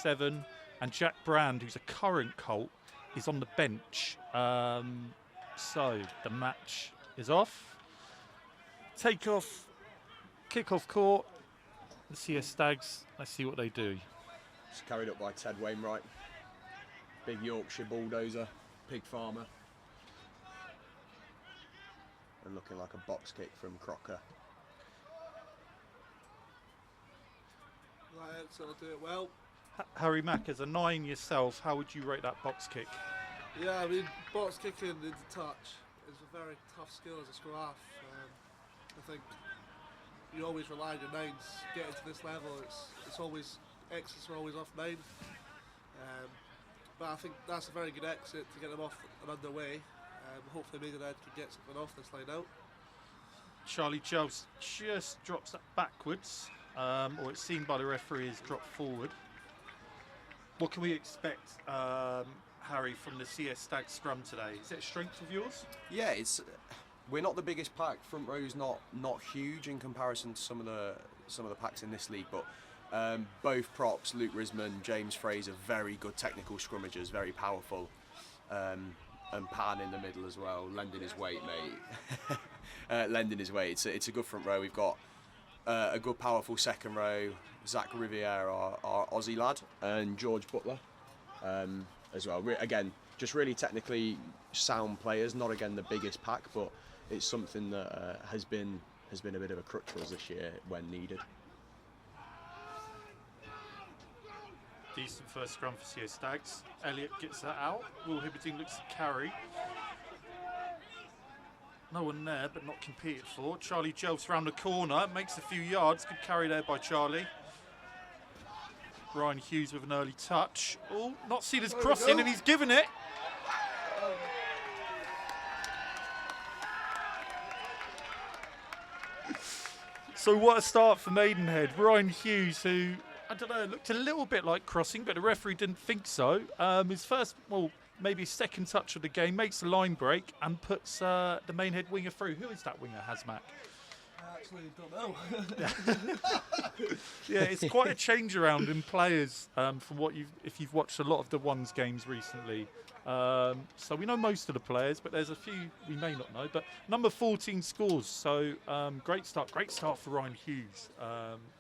7, and Jack Brand, who's a current Colt, is on the bench. So the match is off. Take off, kick off court. The CS Stags, let's see what they do. It's carried up by Ted Wainwright. Big Yorkshire bulldozer, pig farmer. And looking like a box kick from Crocker. Right, so I'll do it well. Harry Mack, as a 9 yourself, how would you rate that box kick? Yeah, I mean, box kicking into touch is a very tough skill as a scrum half. I think you always rely on your nines. Getting to this level, it's always exits are always off 9. But I think that's a very good exit to get them off and underway. Hopefully Maidenhead can get something off this line out. Charlie Jones just drops that backwards, or it's seen by the referee as dropped forward. What can we expect, Harry, from the CS Stag scrum today? Is it a strength of yours? Yeah, we're not the biggest pack. Front row's not huge in comparison to some of the packs in this league, but both props, Luke Risman, James Fraser, very good technical scrummagers, very powerful, and Pan in the middle as well, lending his weight, mate. Lending his weight. It's a good front row. We've got a good, powerful second row. Zach Riviere, our Aussie lad, and George Butler as well. Again, just really technically sound players. Not again the biggest pack, but it's something that has been a bit of a crutch for us this year when needed. Decent first scrum for CS Stags. Elliott gets that out. Will Hibberding looks to carry. No one there, but not competed for. Charlie Jelfs round the corner, makes a few yards. Good carry there by Charlie. Ryan Hughes with an early touch. Oh, not seen as crossing, and he's given it. So what a start for Maidenhead. Ryan Hughes, who, I don't know, looked a little bit like crossing, but the referee didn't think so. His first, well, maybe his second touch of the game, makes the line break and puts the Maidenhead winger through. Who is that winger, Hazmak? I actually don't know. Yeah, it's quite a change around in players from what if you've watched a lot of the Ones games recently. So we know most of the players, but there's a few we may not know. But number 14 scores, so great start for Ryan Hughes.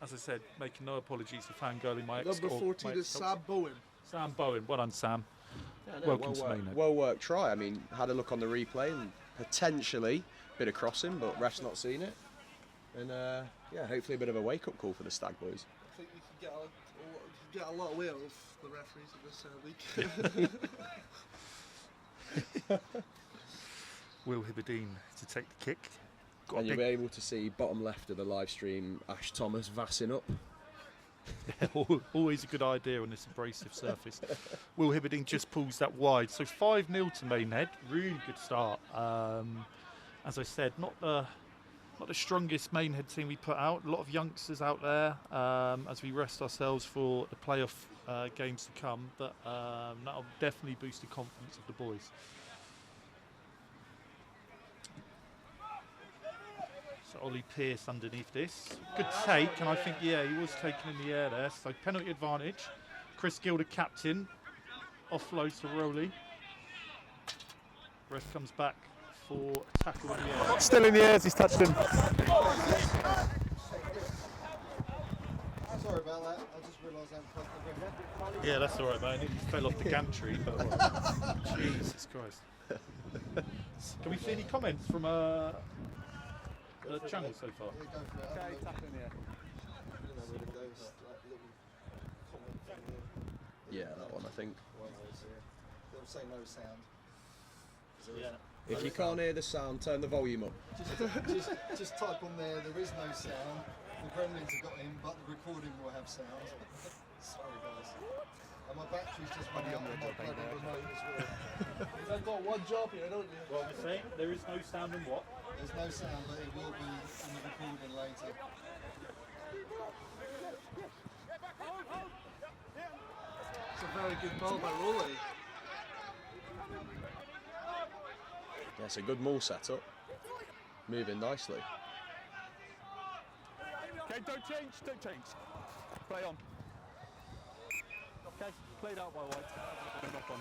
As I said, making no apologies for fangirling my ex. Number 14 is Sam Bowen. Sam Bowen, well done, Sam. Yeah, no, Welcome to Maidenhead. Well worked try. I mean, had a look on the replay and potentially a bit of crossing, but ref's not seen it. And yeah, hopefully a bit of a wake-up call for the Stag boys. I think you can get a lot away with the referees in this league. Will Hibberding to take the kick. And you'll be able to see bottom left of the live stream Ash Thomas vassing up. Always a good idea on this abrasive surface. Will Hibberding just pulls that wide. So 5-0 to Maidenhead. Really good start. As I said, not the strongest Maidenhead team we put out. A lot of youngsters out there as we rest ourselves for the playoff games to come. But that'll definitely boost the confidence of the boys. So Ollie Pearce underneath this. Good take, and I think, yeah, he was taken in the air there. So penalty advantage. Chris Gill, the captain, offloads to Rowley. Ref comes back for a tackle in the air. Still in the air as he's touched him. Sorry about that. I just realised I haven't crossed the river. Yeah, that's all right, mate. He fell off the gantry. But all right. Jesus Christ. Can we see any comments from the channel so far? Okay, tap in here. Yeah, that one, I think. They'll say no sound. Yeah. If you can't hear the sound, turn the volume up. Just type on there is no sound. The gremlins have got in, but the recording will have sound. Sorry guys. And my battery's just running out on my bloody remote as well. You've got one job here, don't you? What we're saying, there is no sound in what? There's no sound, but it will be in the recording later. It's a very good ball by Rowley. Yeah, it's a good maul setup. Moving nicely. Okay, don't change. Play on. played out by White. Knock on.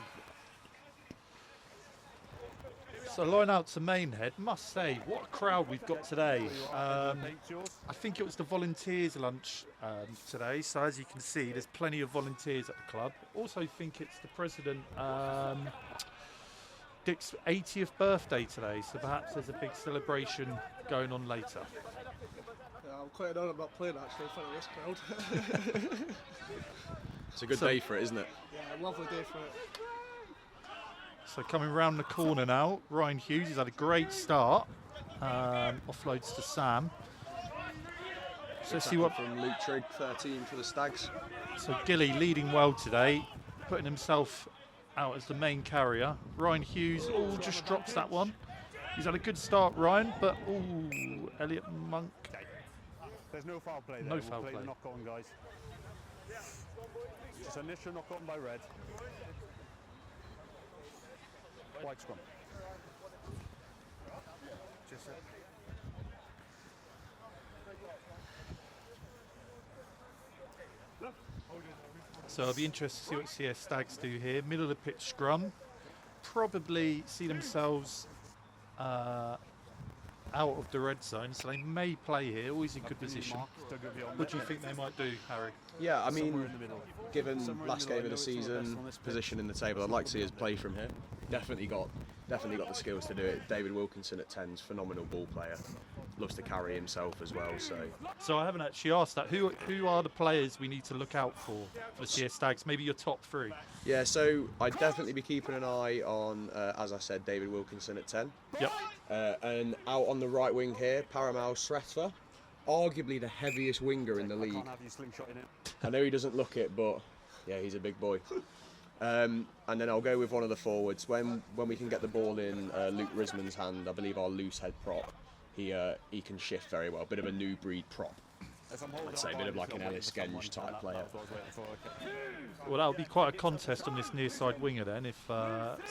So line out to Maidenhead. Must say, what a crowd we've got today. I think it was the volunteers lunch today. So as you can see, there's plenty of volunteers at the club. Also think it's the president, Dick's 80th birthday today. So perhaps there's a big celebration going on later. Yeah, I'm quite annoyed I'm not playing actually in front of this crowd. It's a good day for it, isn't it? Yeah, a lovely day for it. So coming round the corner now, Ryan Hughes. He's had a great start. Offloads to Sam. So let's see what. From Luke Trigg, 13 for the Stags. So Gilly leading well today, putting himself out as the main carrier. Ryan Hughes, just drops that one. He's had a good start, Ryan, but Elliot Monk. There's no foul play there. No We'll foul play. play. The knock on, guys. Just initial knock on by Red. White scrum. So I'll be interested to see what CS Stags do here. Middle of the pitch scrum. Probably see themselves out of the red zone, so they may play here. Always in good position. What do you think they might do, Harry? Yeah, I mean, Somewhere in the middle. given Somewhere in last the middle. game of the I know it's not the best season, on this pitch. position in the table, I'd like to see us play from here. Definitely got the skills to do it. David Wilkinson at 10's phenomenal ball player. Loves to carry himself as well. So I haven't actually asked that. Who are the players we need to look out for the CS Stags? Maybe your top three. Yeah, so I'd definitely be keeping an eye on, as I said, David Wilkinson at 10. Yep. And out on the right wing here, Paramal Sretha, arguably the heaviest winger in the I league. can't have you slingshotting it. I know he doesn't look it, but yeah, he's a big boy. And then I'll go with one of the forwards. When we can get the ball in Luke Risman's hand, I believe our loose head prop, he can shift very well. Bit of a new breed prop. I'd say a bit of like an Ellis Genge type player. Well, that'll be quite a contest on this near side winger then. If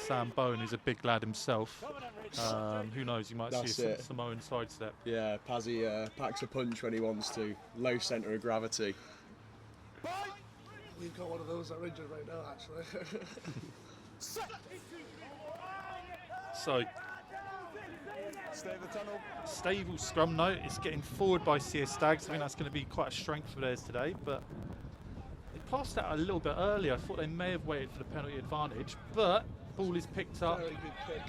Sam Bowen is a big lad himself, who knows? You might That's see a it. Samoan sidestep. Yeah, Pazzi packs a punch when he wants to. Low centre of gravity. We've got one of those at Rangers right now actually. So Stay in the tunnel. stable scrum note. It's getting forward by CS Stags. I think that's going to be quite a strength for theirs today. But they passed that a little bit earlier. I thought they may have waited for the penalty advantage. But ball is picked up. Very good kick.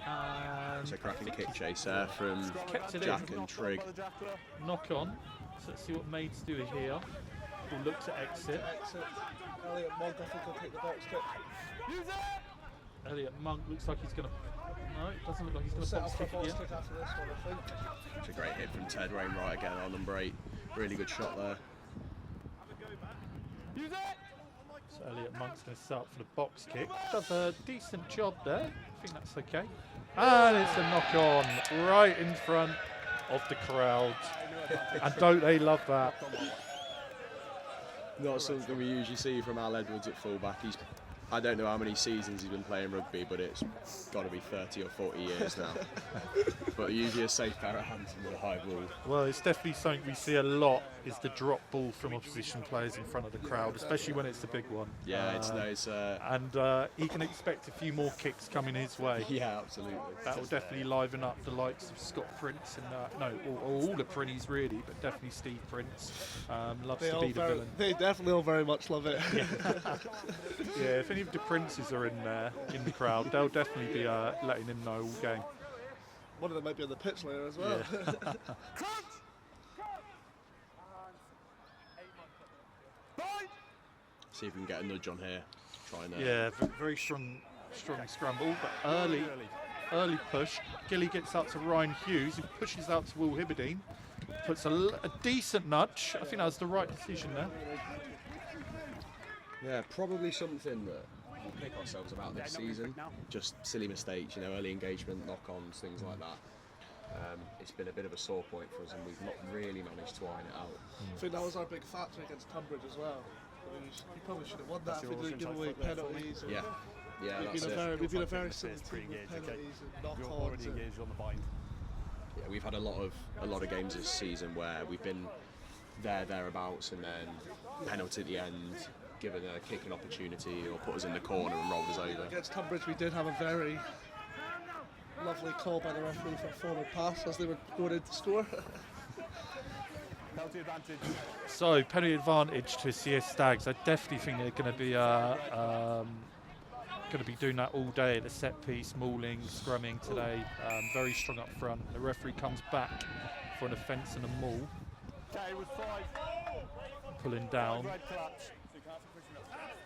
And It's a cracking kick chase there from Kept it in. Jack and Trigg. knock on. So let's see what Maids do here. Ball looks to exit. Exit. Elliot Monk, I think will take the box kick. Elliot Monk looks like he's going to. No, it doesn't look like he's going to Set box up for kick box it kick after this one, I think. It's a great hit from Ted Wainwright again on number 8. Really good shot there. So Elliot Monk's going to set up for the box kick. Does a decent job there. I think that's okay. And it's a knock on right in front of the crowd. And don't they love that? Not something we usually see from Al Edwards at fullback. I don't know how many seasons he's been playing rugby, but it's got to be 30 or 40 years now. But usually a safe pair of hands with a high ball. Well, it's definitely something we see a lot is the drop ball from opposition players in front of the crowd, especially when it's the big one. Yeah, it's And he can expect a few more kicks coming his way. yeah, absolutely. That will definitely liven up the likes of Scott Prince and all the Prinnies really, but definitely Steve Prince loves to be the villain. They definitely all very much love it. Yeah, if any of the Princes are in there in the crowd, they'll definitely be letting him know all game. One of them might be on the pitch later as well. See if we can get a nudge on here. Try and, Yeah, very strong scramble, but early push. Gilly gets out to Ryan Hughes, who pushes out to Will Hibberdine, puts a decent nudge. I think that was the right decision there. Yeah, probably something that we pick ourselves about this season. Just silly mistakes, early engagement, knock-ons, things like that. It's been a bit of a sore point for us, and we've not really managed to iron it out. I think that was our big factor against Tunbridge as well. We probably should have won that if we didn't give away penalties. and Yeah, that's We've it. been a very similar team with penalties and You're knock-ons. already and- engaged on the bind. Yeah, we've had a lot of games this season where we've been thereabouts, and then penalty at the end, given a kicking opportunity or put us in the corner and rolled us over. Against Tunbridge, we did have a very lovely call by the referee for a forward pass as they were going in to score. Penalty advantage. So penalty advantage to CS Stags. I definitely think they're going to be doing that all day. The set piece, mauling, scrumming today. Very strong up front. The referee comes back for an offence and a maul, Okay, it was 5. pulling down. Red collapse.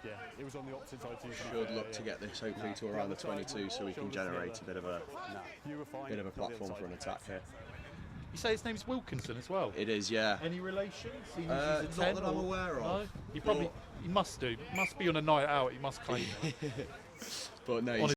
Yeah, it was on the opposite side. Should look to get this hopefully to around the 22 so we can generate a bit of a platform for an attack here. You say his name's Wilkinson as well? It is, yeah. Any relation? Seeing Not as he's a 10 that I'm or- aware of. No? He must do. Must be on a night out. He must claim it. But no, On he's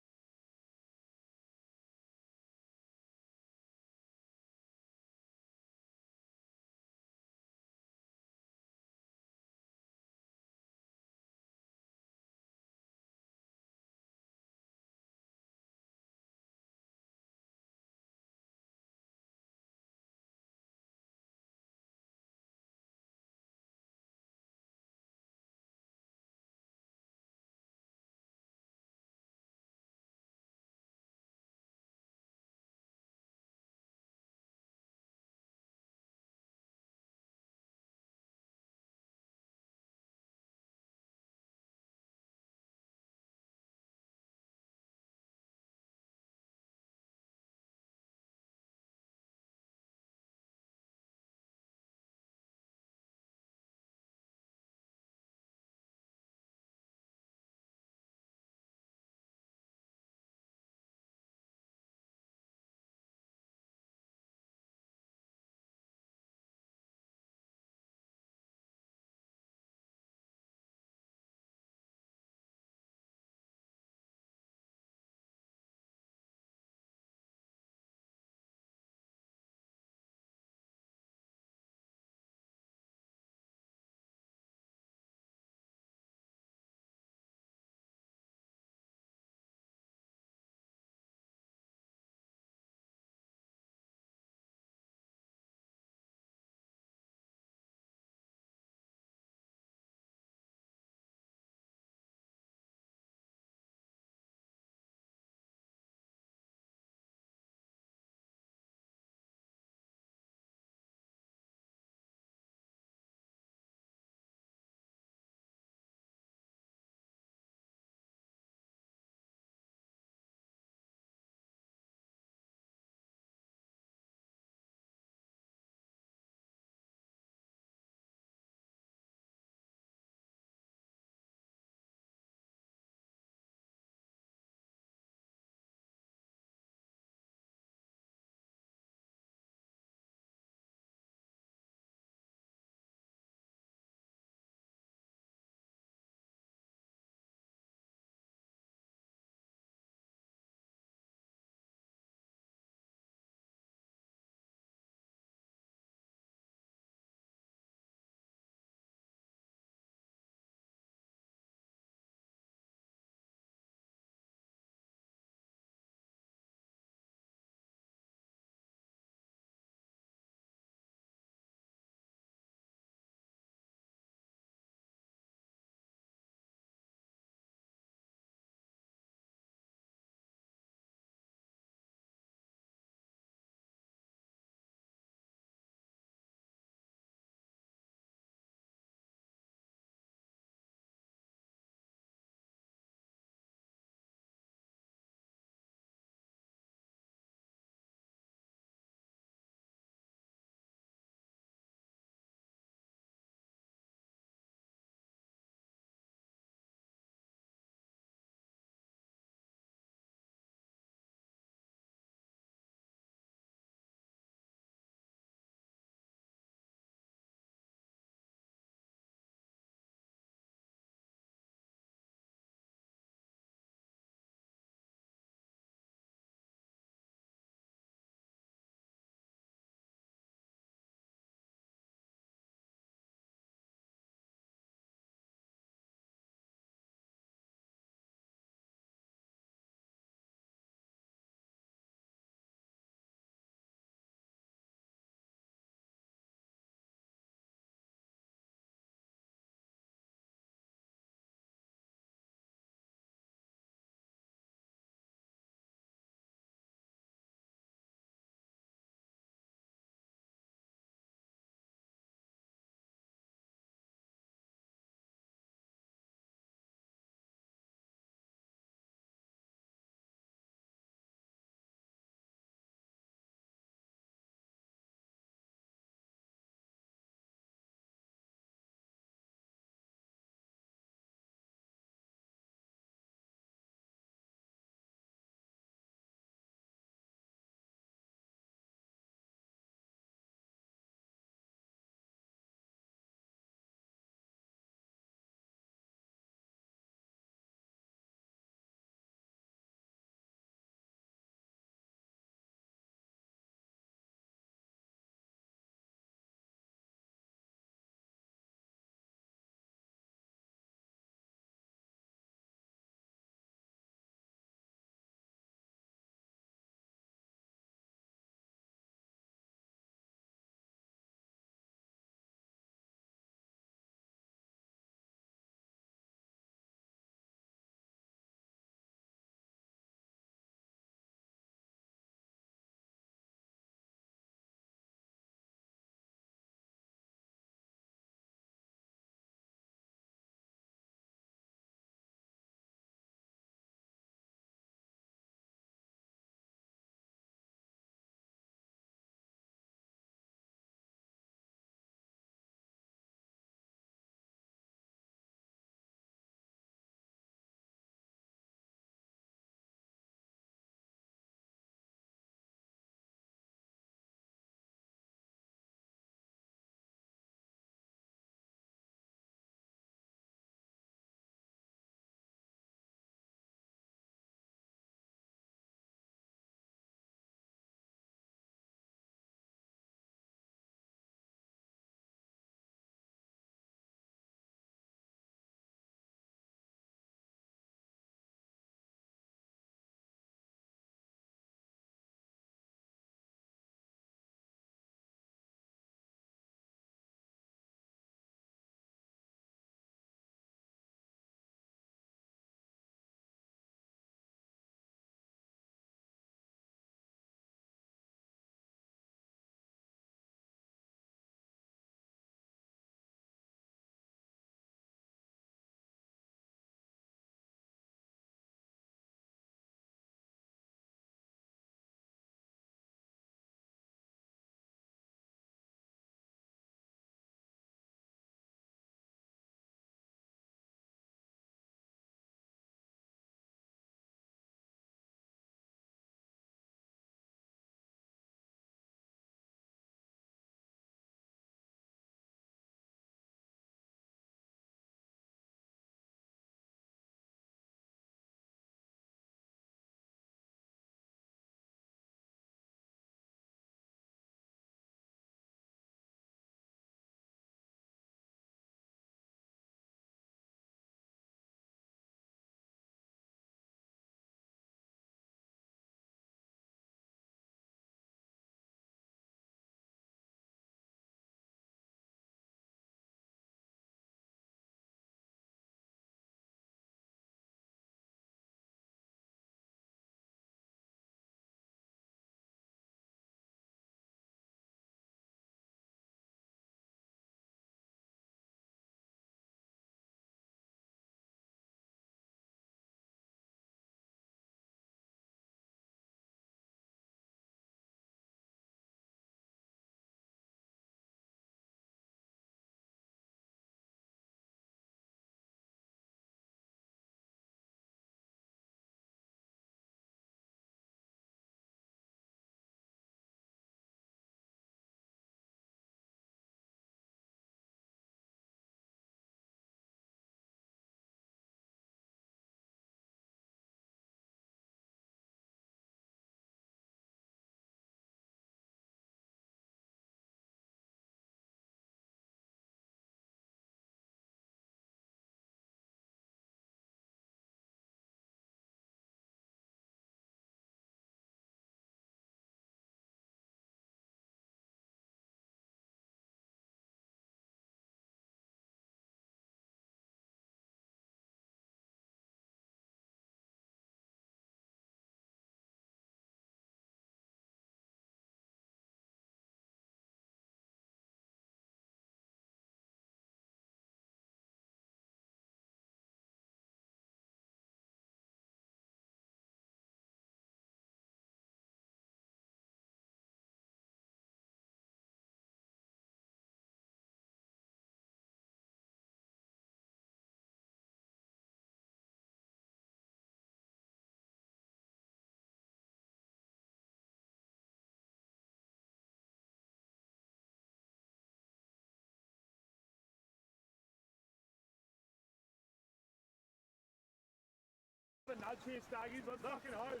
the nudge here, Staggies, but knocking home.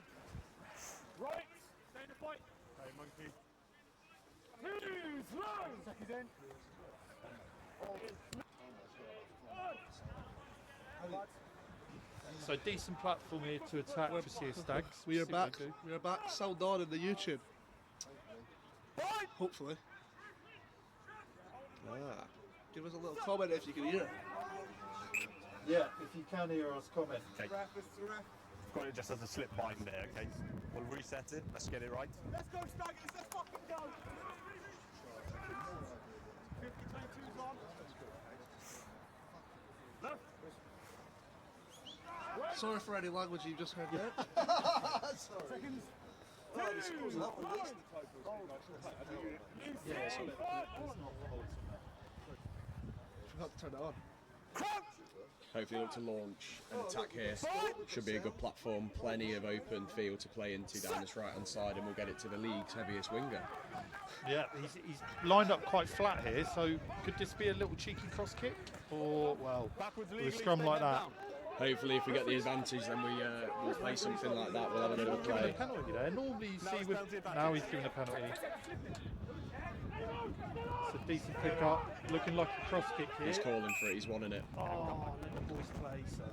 Right, stay in the fight. Hey, monkey. Two, slow. Second in. So decent platform here to attack for CS Stags. We are See what back. they do. We are back. Sound on in the YouTube. Hopefully. Give us a little comment if you can hear it. Yeah, if you can hear us, comment. Okay. Got it just as a slip bind there, okay? We'll reset it. Let's get it right. Let's go, Staggies. Let's fucking go. 50-22's on. Left. Sorry for any language you just heard there. Sorry. Seconds. Oh, the score's up at least. Yeah, it's not Forgot to turn it on. Hopefully look to launch and attack here. Should be a good platform, plenty of open field to play into down this right hand side, and we'll get it to the league's heaviest winger. Yeah, he's lined up quite flat here, so could this be a little cheeky cross kick? Or, well, with a scrum like that? Hopefully if we get the advantage, then we'll play something like that. We'll have a little Giving a play. penalty there. Normally you see with... Now he's giving a penalty. It's a decent pick up, looking like a cross kick here. He's calling for it, he's wanting it. Oh, let the boys play, so...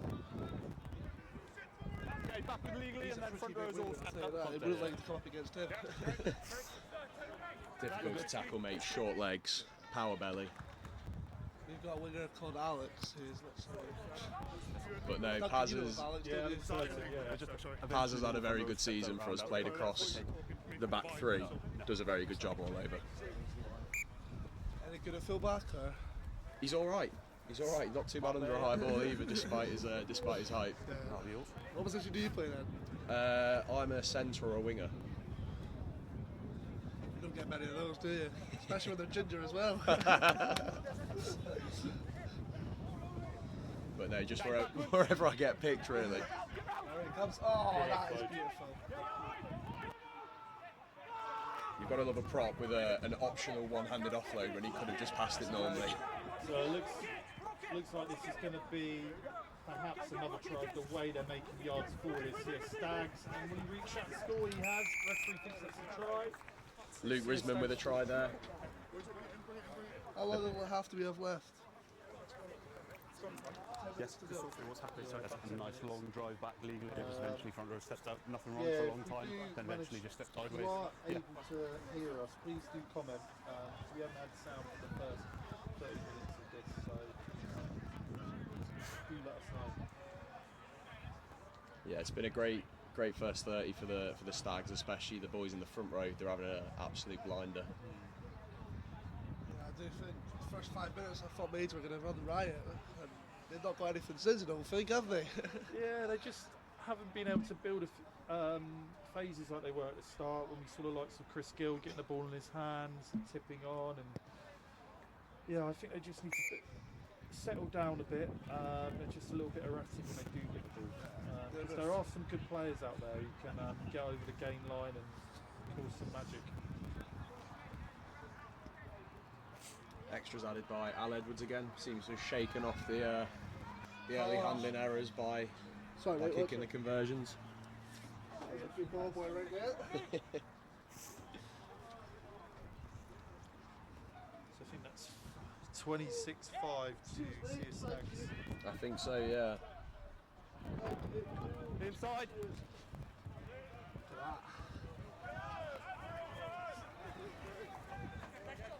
Okay, back with legally, and then front row's all set up. They wouldn't like to come up against him. Difficult to tackle, mate. Short legs, power belly. We've got a winger called Alex, who's But no, not Paz you, has, Alex, Yeah, don't you? looks like it, yeah. Paz has had a very good season for us, played across the back three, does a very good job all over. Any good at fullback or? He's alright, not too bad under a high ball either, despite his height. What position do you play then? I'm a centre or a winger. You don't get many of those, do you? Especially when they're ginger as well. But no, just wherever I get picked, really. There he comes. Oh, that is beautiful. You've got to love a prop with an optional one-handed offload when he could have just passed it normally. So it looks like this is going to be perhaps another try. The way they're making yards forward is here. Stags, and will he reach that score? He has. Referee thinks that's a try. Luke Risman with a try there. How long will it have to be have left? Yes, just sort through what's happening. So that's a nice long drive back legally. Just eventually front row steps out. Nothing wrong for a long time. Then eventually just steps sideways. If you are able to hear us, please do comment. We haven't had sound for the first 30 minutes of this, so do let us know. Yeah, it's been a great first 30 for the Stags, especially the boys in the front row. They're having an absolute blinder. Yeah, I do think the first 5 minutes I thought Maids were going to run riot. And they've not got anything since, I don't think, have they? Yeah, they just haven't been able to build phases like they were at the start when we sort of like saw Chris Gill getting the ball in his hands and tipping on, and yeah, I think they just need to settle down a bit. They're just a little bit erratic when they do get the ball. 'Cause there are some good players out there who can get over the gain line and cause some magic. Extras added by Al Edwards again. Seems to have shaken off the early handling errors by kicking the conversions. There's a big ball boy right there. So I think that's 26-5 to CS Stags. I think so, yeah. Inside.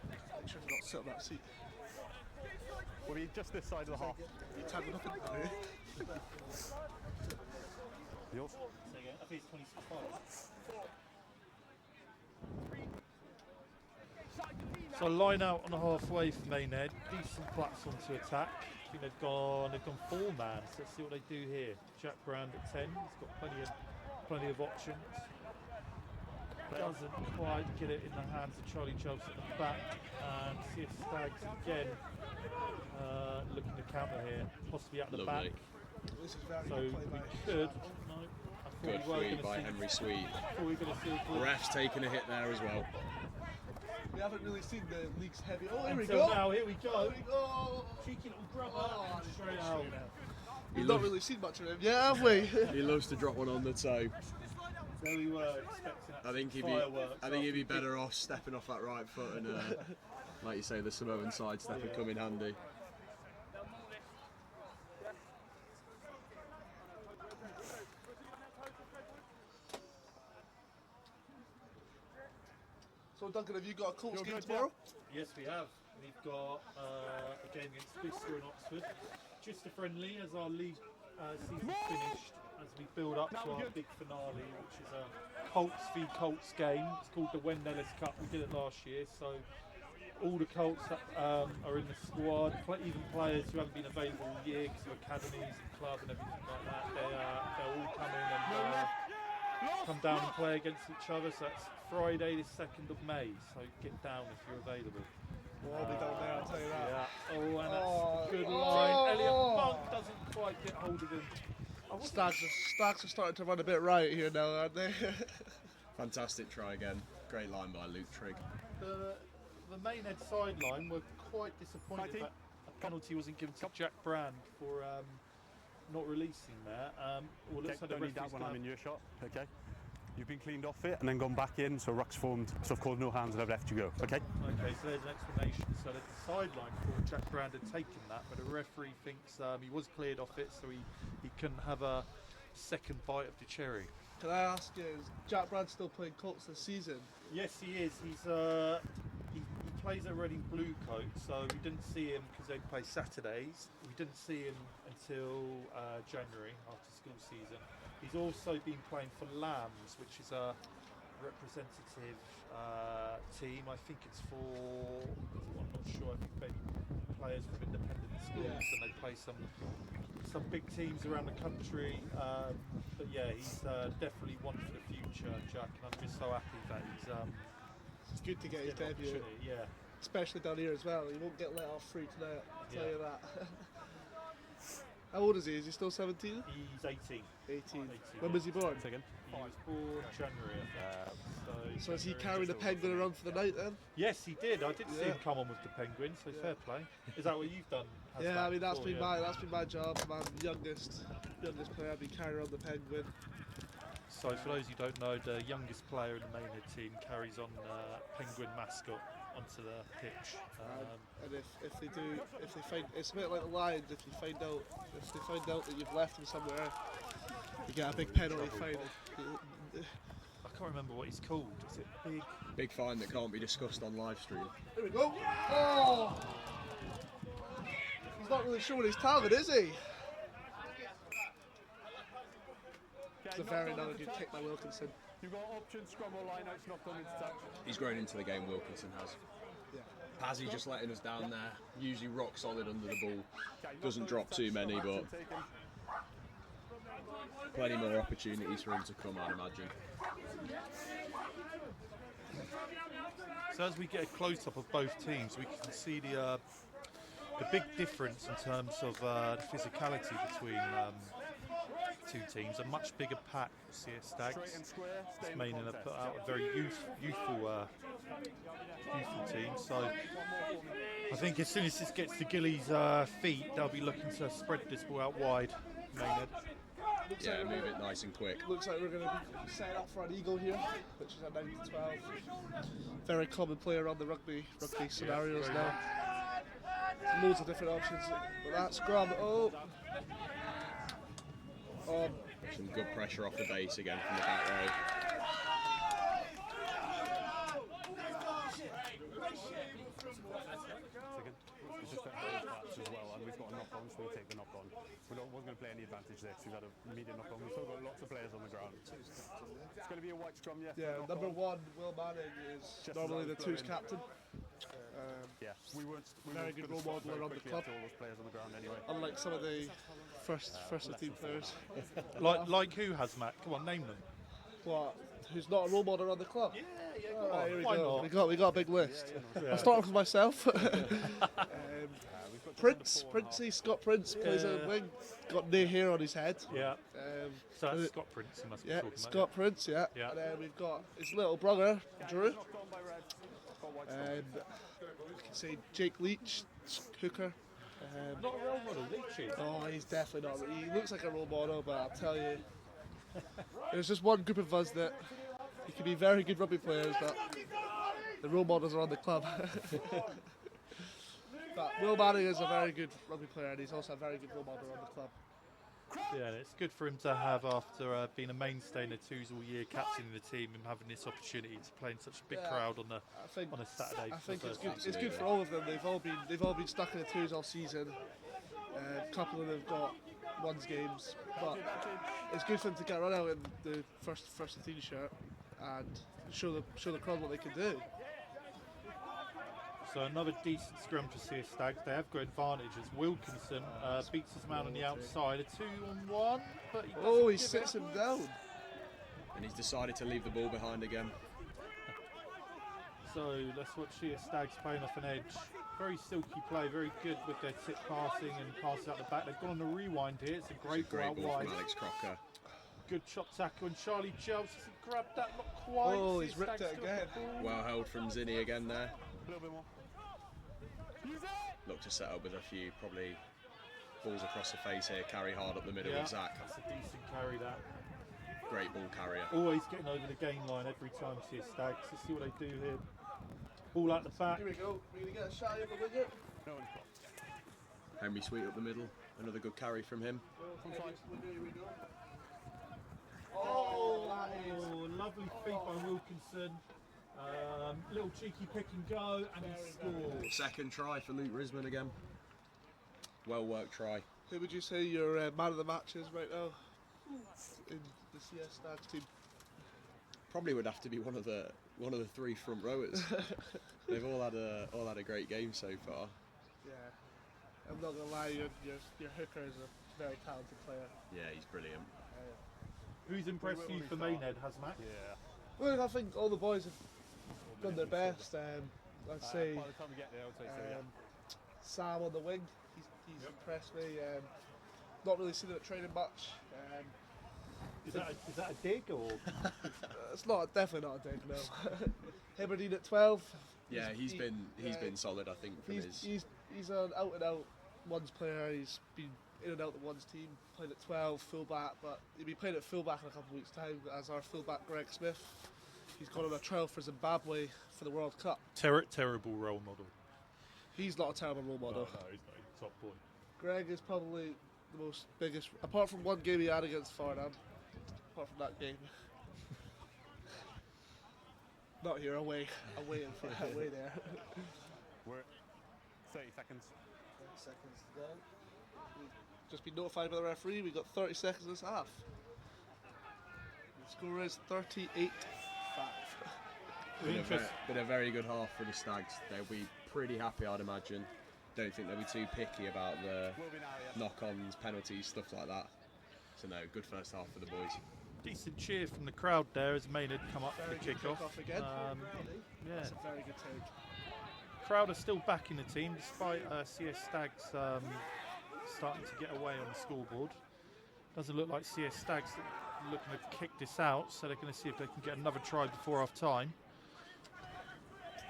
Make sure you're not sit on that seat. We'll be just this side of the half. You tag it up in there. Yours? I think it's 26-5. So line out on the halfway for Maidenhead. Decent platform to attack. I think they've gone 4-man. So let's see what they do here. Jack Brand at 10. He's got plenty of options. Doesn't quite get it in the hands of Charlie Chubbs at the back. And CS Stags again looking to counter here, possibly at the Lovely. back. This is very So good play we by could. No, I Good thought we were feed going by to see. Henry Sweet. I thought we were going to see a blue. Ref's taking a hit there as well. We haven't really seen the league's heavy. Oh, here we Until go. now, here we go. Here we go. Cheeky little grubber Oh, and straight out. We've not really seen much of him, yeah, have we? He loves to drop one on the toe. There we were expecting I think he'd be better off stepping off that right foot and, like you say, the Samoan sidestep would come in handy. So Duncan, have you got a Colts game tomorrow? Yes, we have. We've got a game against Bicester in Oxford. Just a friendly as our league season finished, as we build up to our big finale, which is a Colts v Colts game. It's called the Wendellis Cup. We did it last year, so all the Colts that are in the squad, even players who haven't been available all year because of academies and club and everything like that, they'll all come in and come down and play against each other. So that's Friday the 2nd of May, so get down if you're available. Well, I'll be down there, I'll tell you that. Yeah. Oh, and that's a good line. Elliot Funk doesn't quite get hold of him. Stags are starting to run a bit riot here now, aren't they? Fantastic try again. Great line by Luke Trigg. The Maidenhead sideline were quite disappointed that a penalty wasn't given to Jack Brand for not releasing there. Well, looks like the Don't need that referee's when gonna I'm in your shot, okay? You've been cleaned off it and then gone back in, so ruck's formed, so of course no hands and I've left you go, okay? Okay, so there's an explanation. So the sideline thought Jack Brand had taken that, but the referee thinks he was cleared off it, so he couldn't have a second bite of the cherry. Can I ask you, is Jack Brand still playing Colts this season? Yes, he is. He plays at Reading Blue Coat, so we didn't see him because they play Saturdays. We didn't see him until January after school season. He's also been playing for Lambs, which is a representative team. I think it's for, I'm not sure, I think they players from independent schools and they play some big teams around the country. But yeah, he's definitely one for the future, Jack, and I'm just so happy that he's It's good to get his debut, yeah. especially down here as well. He won't get let off free tonight, I'll tell Yeah. you that. How old is he? Is he still 17? He's 18. 18. When was he born? Second. He was born January, I think. So is he January, carrying the just penguin over. around for the night then? Yes, he did. I did see Yeah. him come on with the penguin, so fair play. Is that what you've done? Has Yeah, that I mean that's before, been yeah? that's been my job. My youngest player, I've been carrying around the penguin. So for those who don't know, the youngest player in the Maidenhead team carries on penguin mascot onto the pitch. And if they find, it's a bit like the Lions. If they find out that you've left them somewhere, you get a big penalty fine. I can't remember what he's called. Is it Big? Big fine that can't be discussed on live stream. Here we go. Oh, he's not really showing his talent, is he? It's a very another good kick by Wilkinson. You've got option, scrum or line outs, knocked on into touch. He's grown into the game, Wilkinson has. Yeah. Pazzy just letting us down there. Usually rock solid under the ball. Doesn't drop too many, but plenty more opportunities for him to come, I'd imagine. So as we get a close-up of both teams, we can see the big difference in terms of the physicality between two teams. A much bigger pack of CS Stags. This Maiden have put out a very youthful team. So I think as soon as this gets to Gilly's feet, they'll be looking to spread this ball out wide. Maynard. Yeah, move it nice and quick. Looks like we're going to be set up for an eagle here, which is a 9 to 12. Very common play around the rugby scenarios now. Loads of different options. But that scrum, Some good pressure off the base again from the back row. It's just as well, and we've got a knock on, so we take the knock on. We wasn't going to play any advantage there, so we've had a medium knock on. We've still got lots of players on the ground. It's going to be a white scrum, yeah. Yeah, number 1, Will Manning, is Just normally the as I was twos blowing. captain. Yeah, we weren't Very good role model around the club. All those players on the ground anyway. Unlike some of the first team players. Like who has Matt? Come on, name them. What? Who's not a role model around the club? Yeah, Alright, here we Why go. not? We got a big list. Yeah. I'll start with myself. Princey, Scott Prince plays a wing. Got no hair on his head. Yeah. So Uh, that's Scott Prince. You must be Yeah, talking about. Scott Prince, yeah. Yeah. And then we've got his little brother, Drew. Knocked on by red. Got white scrum. And you can say Jake Leach, hooker. Not a role model, Leachy. Oh, he's definitely not. He looks like a role model, but I'll tell you, there's just one group of us that he can be very good rugby players, but the role models are on the club. But Will Manning is a very good rugby player, and he's also a very good role model on the club. Yeah, and it's good for him to have, after being a mainstay in the twos all year, captaining the team and having this opportunity to play in such a big crowd on a Saturday. I think it's good. It's Absolutely. good for all of them. They've all been stuck in the twos all season. A couple of them have got ones games, but it's good for them to get run out in the first 15 shirt and show the crowd what they can do. So another decent scrum for CS Stags. They have got advantage as Wilkinson beats his man on the outside. A 2-on-1, but he doesn't He give sits it. him down. And he's decided to leave the ball behind again. So let's watch CS Stags playing off an edge. Very silky play, very good with their tip passing and passes out the back. They've gone on a rewind here. It's a great ball out ball wide. from Alex Crocker. Good chop tackle, and Charlie Jells hasn't grabbed that, not quite. Oh, CS he's ripped Stags it got the again. ball. Well held from Zinni again there. A little bit more. Look to set up with a few probably balls across the face here. Carry hard up the middle Yeah, with Zach. that's a decent carry, that. Great ball carrier. Always getting over the gain line every time CS Stags. Let's see what they do here. Ball out the back. Here we go. We're gonna get a shot over the winger. No one's got. Henry Sweet up the middle. Another good carry from him. Here we go. Oh, that is. Oh, lovely feet by Wilkinson. Little cheeky pick and go, and he scores. Second try for Luke Risman again. Well worked try. Who would you say your man of the match is right now in the CS Stags team? Probably would have to be one of the three front rowers. They've all had a great game so far. Yeah, I'm not gonna lie, your hooker is a very talented player. Yeah, he's brilliant. Who's impressed you for Maidenhead, Hazmat? Yeah. Well, I think all the boys have done their best. I'd say By the time we get there, I'd say so, yeah. Sam on the wing, he's impressed me. Not really seen him at training much. Is that a dig or? It's definitely not a dig, no. Hibberdine at 12. Yeah, he's been solid, I think, from his. He's an out and out ones player. He's been in and out the ones team, played at 12, fullback, but he'll be playing at fullback in a couple of weeks' time as our fullback Greg Smith. He's gone on a trial for Zimbabwe for the World Cup. Terrible role model. He's not a terrible role model. No, he's not. He's a top boy. Greg is probably the most biggest, apart from one game he had against Farnham, apart from that game. Not here, away there. We're at 30 seconds. 30 seconds to go. We've just been notified by the referee, we've got 30 seconds in this half. The score is 38-5. Been a very good half for the Stags. They'll be pretty happy, I'd imagine. Don't think they'll be too picky about the Will be now, yeah. knock-ons, penalties, stuff like that. So no, good first half for the boys. Decent cheer from the crowd there as Maynard come up Very for the good kick-off. kick-off again. Yeah, That's a very good take. crowd are still backing the team despite CS Stags starting to get away on the scoreboard. Doesn't look like CS Stags are looking to kick this out, so they're going to see if they can get another try before half time.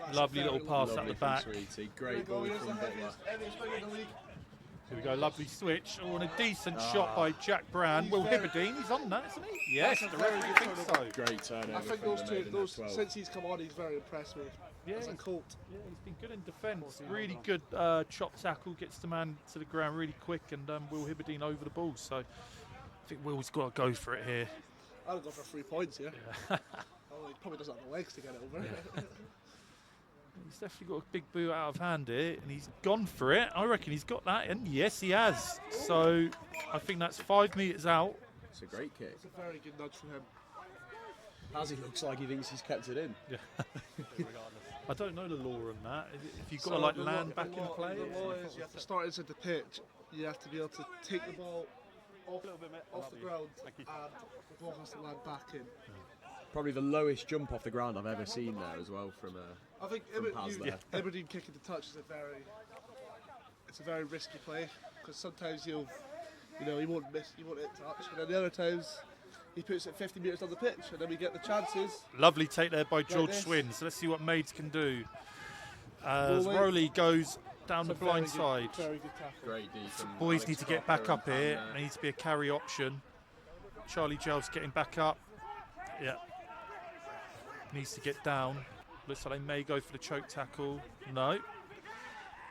That's Lovely a very little pass out Lovely the back. from Sweetie. Here we Great go, ball here's from the Butler. heaviest winger in the league. Here we go, lovely switch. Oh, and a decent shot by Jack Brown. He's Will very- Hibberdine, he's on that, isn't he? Yes, That's a the very referee good thinks turnover. so. Great turnover I think from those the two, Maidenhead 12. since he's come on, he's very impressed me. Yeah, As a he's- Colt. Yeah, he's been good in defence. Really good chop tackle, gets the man to the ground really quick, and Will Hibberdine over the ball. So I think Will's got to go for it here. I'll go for 3 points here. Oh, he probably doesn't have the legs to get it over. He's definitely got a big boot out of hand here, and he's gone for it. I reckon he's got that, and yes, he has. So I think that's 5 metres out. It's a great kick. It's a very good nudge from him. As he looks like he thinks he's kept it in. I don't know the law on that. If you've got So to like the land law- back in play. The law is you have to start inside the pitch. You have to be able to take the ball off, A little bit, mate. off the ground, Thank you. and the ball has to land back in. Probably the lowest jump off the ground I've ever seen there as well from I think Paz there. Aberdeen kicking the touch is a very risky play because sometimes he won't miss, he won't hit touch, and then the other times he puts it 50 metres on the pitch, and then we get the chances. Lovely take there by George this. Swin. So let's see what Maids can do. As Rowley. Rowley goes down the It's a very blind good- side. Very good tackle. Great D from Boys Alex need to get Crocker back up and here. Pan There needs to be a carry option. Charlie Gel's getting back up. Yeah. Needs to get down. Looks like they may go for the choke tackle. No.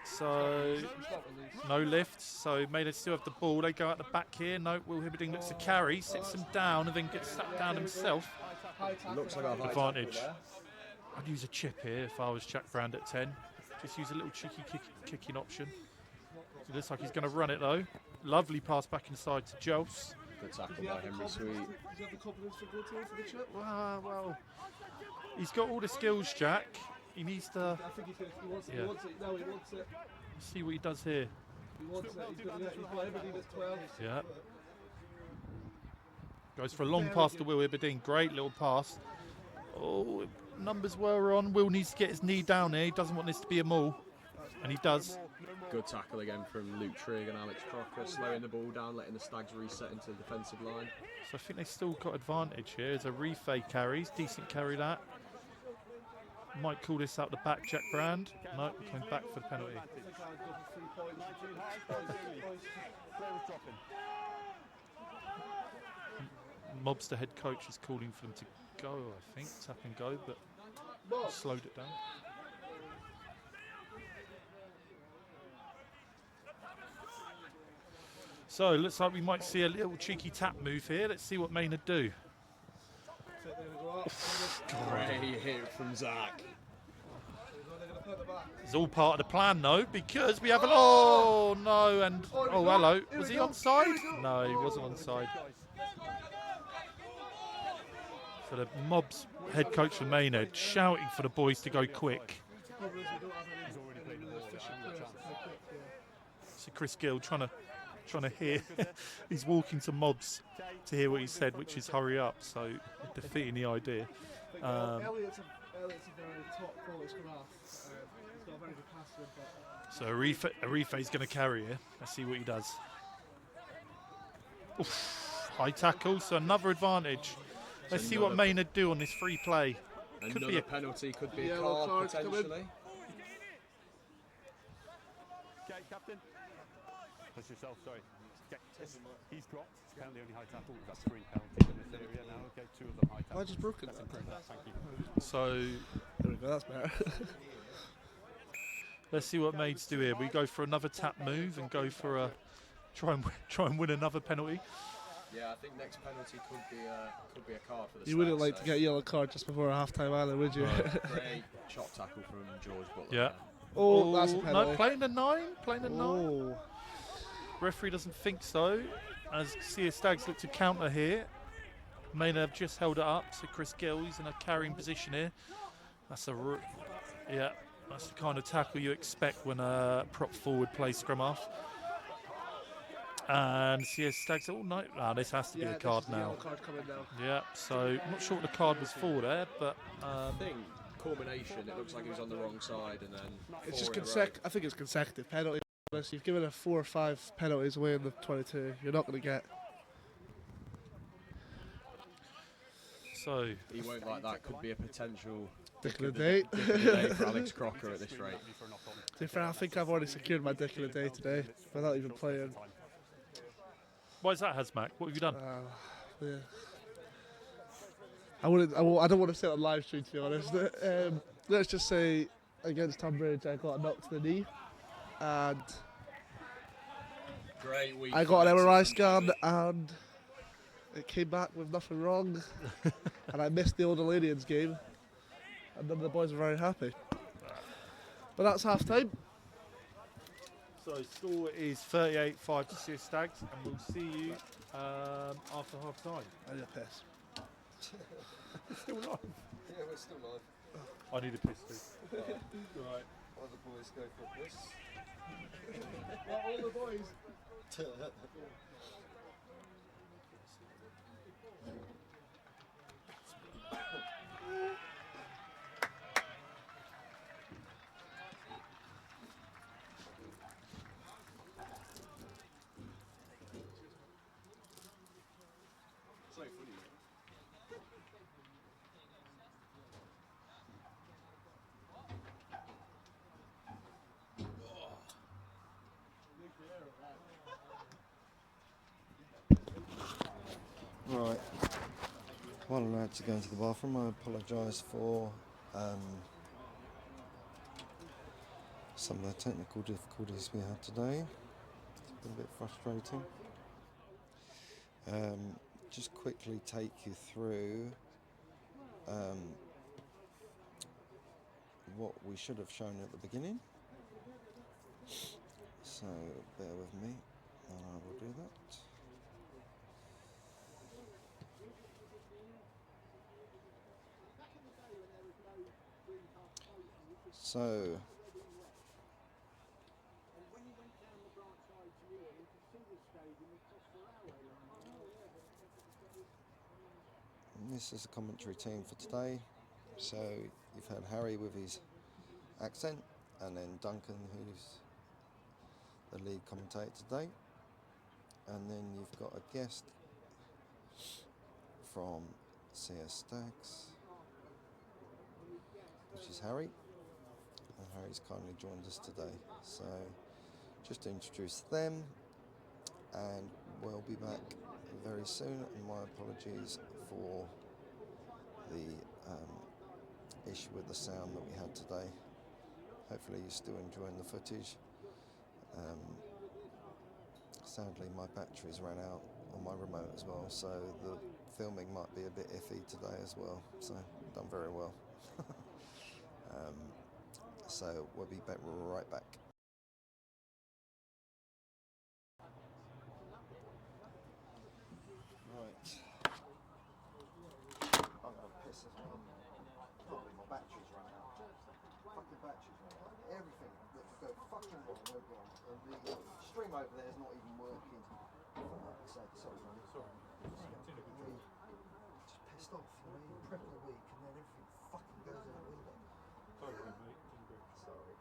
So, It's not released. no lift. So, Maidenhead still have the ball. They go out the back here. No, Will Hibberding looks to carry, sits him down, and then gets sat down himself. High tackle. Looks like a high Advantage. tackle I'd use a chip here if I was Jack Brand at 10. Just use a little cheeky kicking option. It looks like he's going to run it though. Lovely pass back inside to Jels. there. Good Does tackle he by have the Henry confidence? Sweet. Does he have the confidence to go to the chip? Well, he's got all the skills, Jack. He needs to I think he wants it. Yeah. He wants it. No, he wants it. see what he does here. He wants it. He's got everything at 12. Yeah. Goes for a long pass to Will Hibberding. Great little pass. Oh, numbers were on. Will needs to get his knee down here. He doesn't want this to be a maul. And he does. Good tackle again from Luke Trigg and Alex Crocker, slowing the ball down, letting the Stags reset into the defensive line. So I think they still got advantage here. There's a Refay carries. Decent carry that. Might call this out the back, Jack Brand. No, coming back for the penalty. I think I would go for 3 points. Mobster head coach is calling for them to go, I think. Tap and go, but slowed it down. So looks like we might see a little cheeky tap move here. Let's see what Maynard do. They're going to go up. Great hit from Zach. They're going to put the back. It's all part of the plan, though, because we have an oh no, and Oh, here we oh go. hello, Here was we he go. onside? Here we go. No, he wasn't onside. So the Mob's head coach from Maynard shouting for the boys to go quick. Problem is we don't have any efficient players to play quick, yeah. So Chris Gill trying to hear. He's walking to Mobs to hear what he said, which is hurry up. So defeating the idea. I think Elliot's a very top quality scrum. He's got a very good pass to him, but So Arife's going to carry here. Let's see what he does. Oof, high tackle, so another advantage. Let's see what another- Maynard do on this free play. Could Another be a penalty, could be a Yellow card card's coming. potentially. Okay, captain. Push yourself, sorry. Okay, he's dropped. It's apparently only high tackle. We've got 3 penalties in this area now. Okay, 2 of them high tackle. I just broke it. That's improved. Thank you. So There we go, that's better. let's see what Maids do here. We go for another tap move and go for a try and win another penalty. Yeah, I think next penalty could be a card for the You wouldn't Stags, like so to get a yellow card just before a half-time either, would you? Great chop tackle from George Butler. Yeah. Oh, that's a no, penalty. playing the 9, playing the 9. Oh, Referee doesn't think so. As Sia Stags look to counter here. Maynard have just held it up, so Chris Gill, he's in a carrying position here. That's that's the kind of tackle you expect when a prop forward plays scrum half. And Sia Stags, oh no, this has to be a card this is the yellow now. card coming now. Yeah, so I'm not sure what the card was for there, but I think culmination, it looks like he was on the wrong side and then It's just 4 in a row. I think it's consecutive penalties. You've given a 4 or 5 penalties away in the 22. You're not going to get. so He won't like that. Could be a potential Dick of the day. dick of the day for Alex Crocker at this rate. To be fair, I think I've already secured my dick of the day today without even playing. why is that, Hazmak? What have you done? Yeah. I don't want to say it on live stream, to be honest. Let's just say against Tunbridge, I got a knock to the knee, and Great week. I got an MRI scan, and it came back with nothing wrong, and I missed the Old Alanians game, and none of the boys were very happy. But that's half time. So score is 38-5 to Sia Stags, and we'll see you after half time. I need a piss. Still live. Yeah, we're still live. I need a piss too. Right. Why the boys go for this? All the boys. So funny. Right. While I'm allowed to go into the bathroom, I apologise for some of the technical difficulties we had today. It's been a bit frustrating. Just quickly take you through what we should have shown at the beginning. So bear with me and I will do that. So this is the commentary team for today. So you've had Harry with his accent, and then Duncan, who's the lead commentator today, and then you've got a guest from CS Stags, which is Harry, and Harry's kindly joined us today. So just to introduce them, and we'll be back very soon, and my apologies for the issue with the sound that we had today. Hopefully you're still enjoying the footage. Sadly my batteries ran out on my remote as well, so the filming might be a bit iffy today as well, so done very well. So we'll be back right back. Right. I'm going to piss as well. Probably my batteries ran out. Fucking batteries ran out. Everything that could go fucking wrong went wrong. And the stream over there is not even working. So, sorry, man. Sorry. Just pissed off. You know, you prep the week and then everything fucking goes out the window. Sorry, mate. Sorry.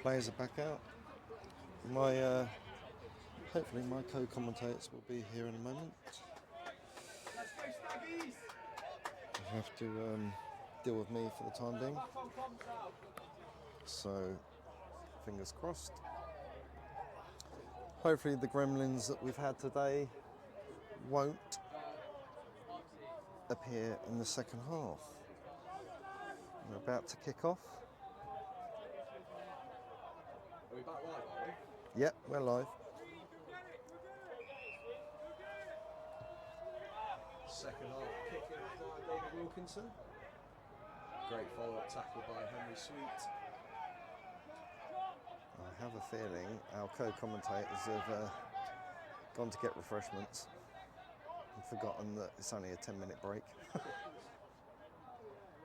Players are back out. Hopefully my co-commentators will be here in a moment. You have to deal with me for the time being. So, fingers crossed. Hopefully the gremlins that we've had today won't appear in the second half. We're about to kick off. Are we back live, are we? Yep, we're live. Second half kicking by David Wilkinson. Great follow-up tackle by Henry Sweet. I have a feeling our co-commentators have gone to get refreshments and forgotten that it's only a 10-minute break.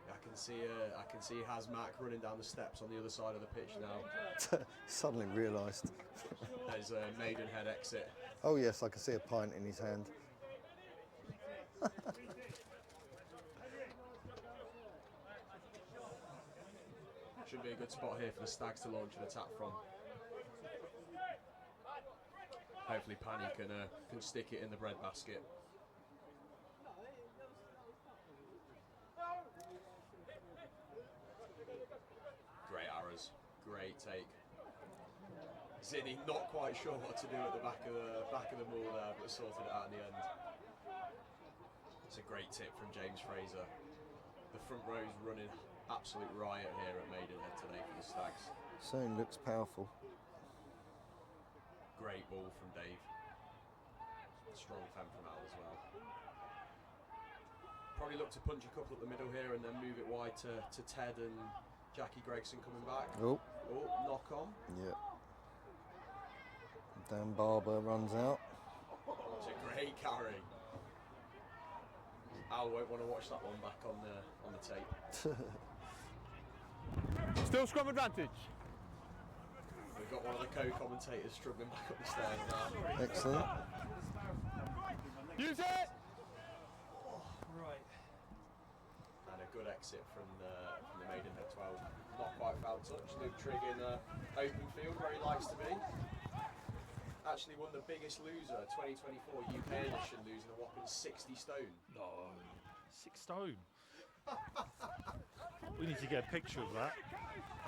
I can see Hazmac running down the steps on the other side of the pitch now. Suddenly realised. There's a Maidenhead exit. Oh yes, I can see a pint in his hand. Should be a good spot here for the Stags to launch an attack from. Hopefully Pani can stick it in the breadbasket. Great arrows, great take. Zinni not quite sure what to do at the back of the ball there, but sorted it out in the end. It's a great tip from James Fraser. The front row's running absolute riot here at Maidenhead today for the Stags. Certainly looks powerful. Great ball from Dave. Strong fem from Al as well. Probably look to punch a couple at the middle here and then move it wide to Ted and Jackie Gregson coming back. Oh, knock on. yeah. Dan Barber runs out. It's a great carry. Al won't want to watch that one back on the tape. Still scrum advantage. We've got one of the co-commentators struggling back up the stairs now. Excellent. Use it! Right. And a good exit from the Maidenhead 12. Not quite foul touch. Luke Trigg in open field where he likes to be. Actually won the biggest loser, 2024 UK edition, losing a whopping 60 stone. No, 6 stone. We need to get a picture of that.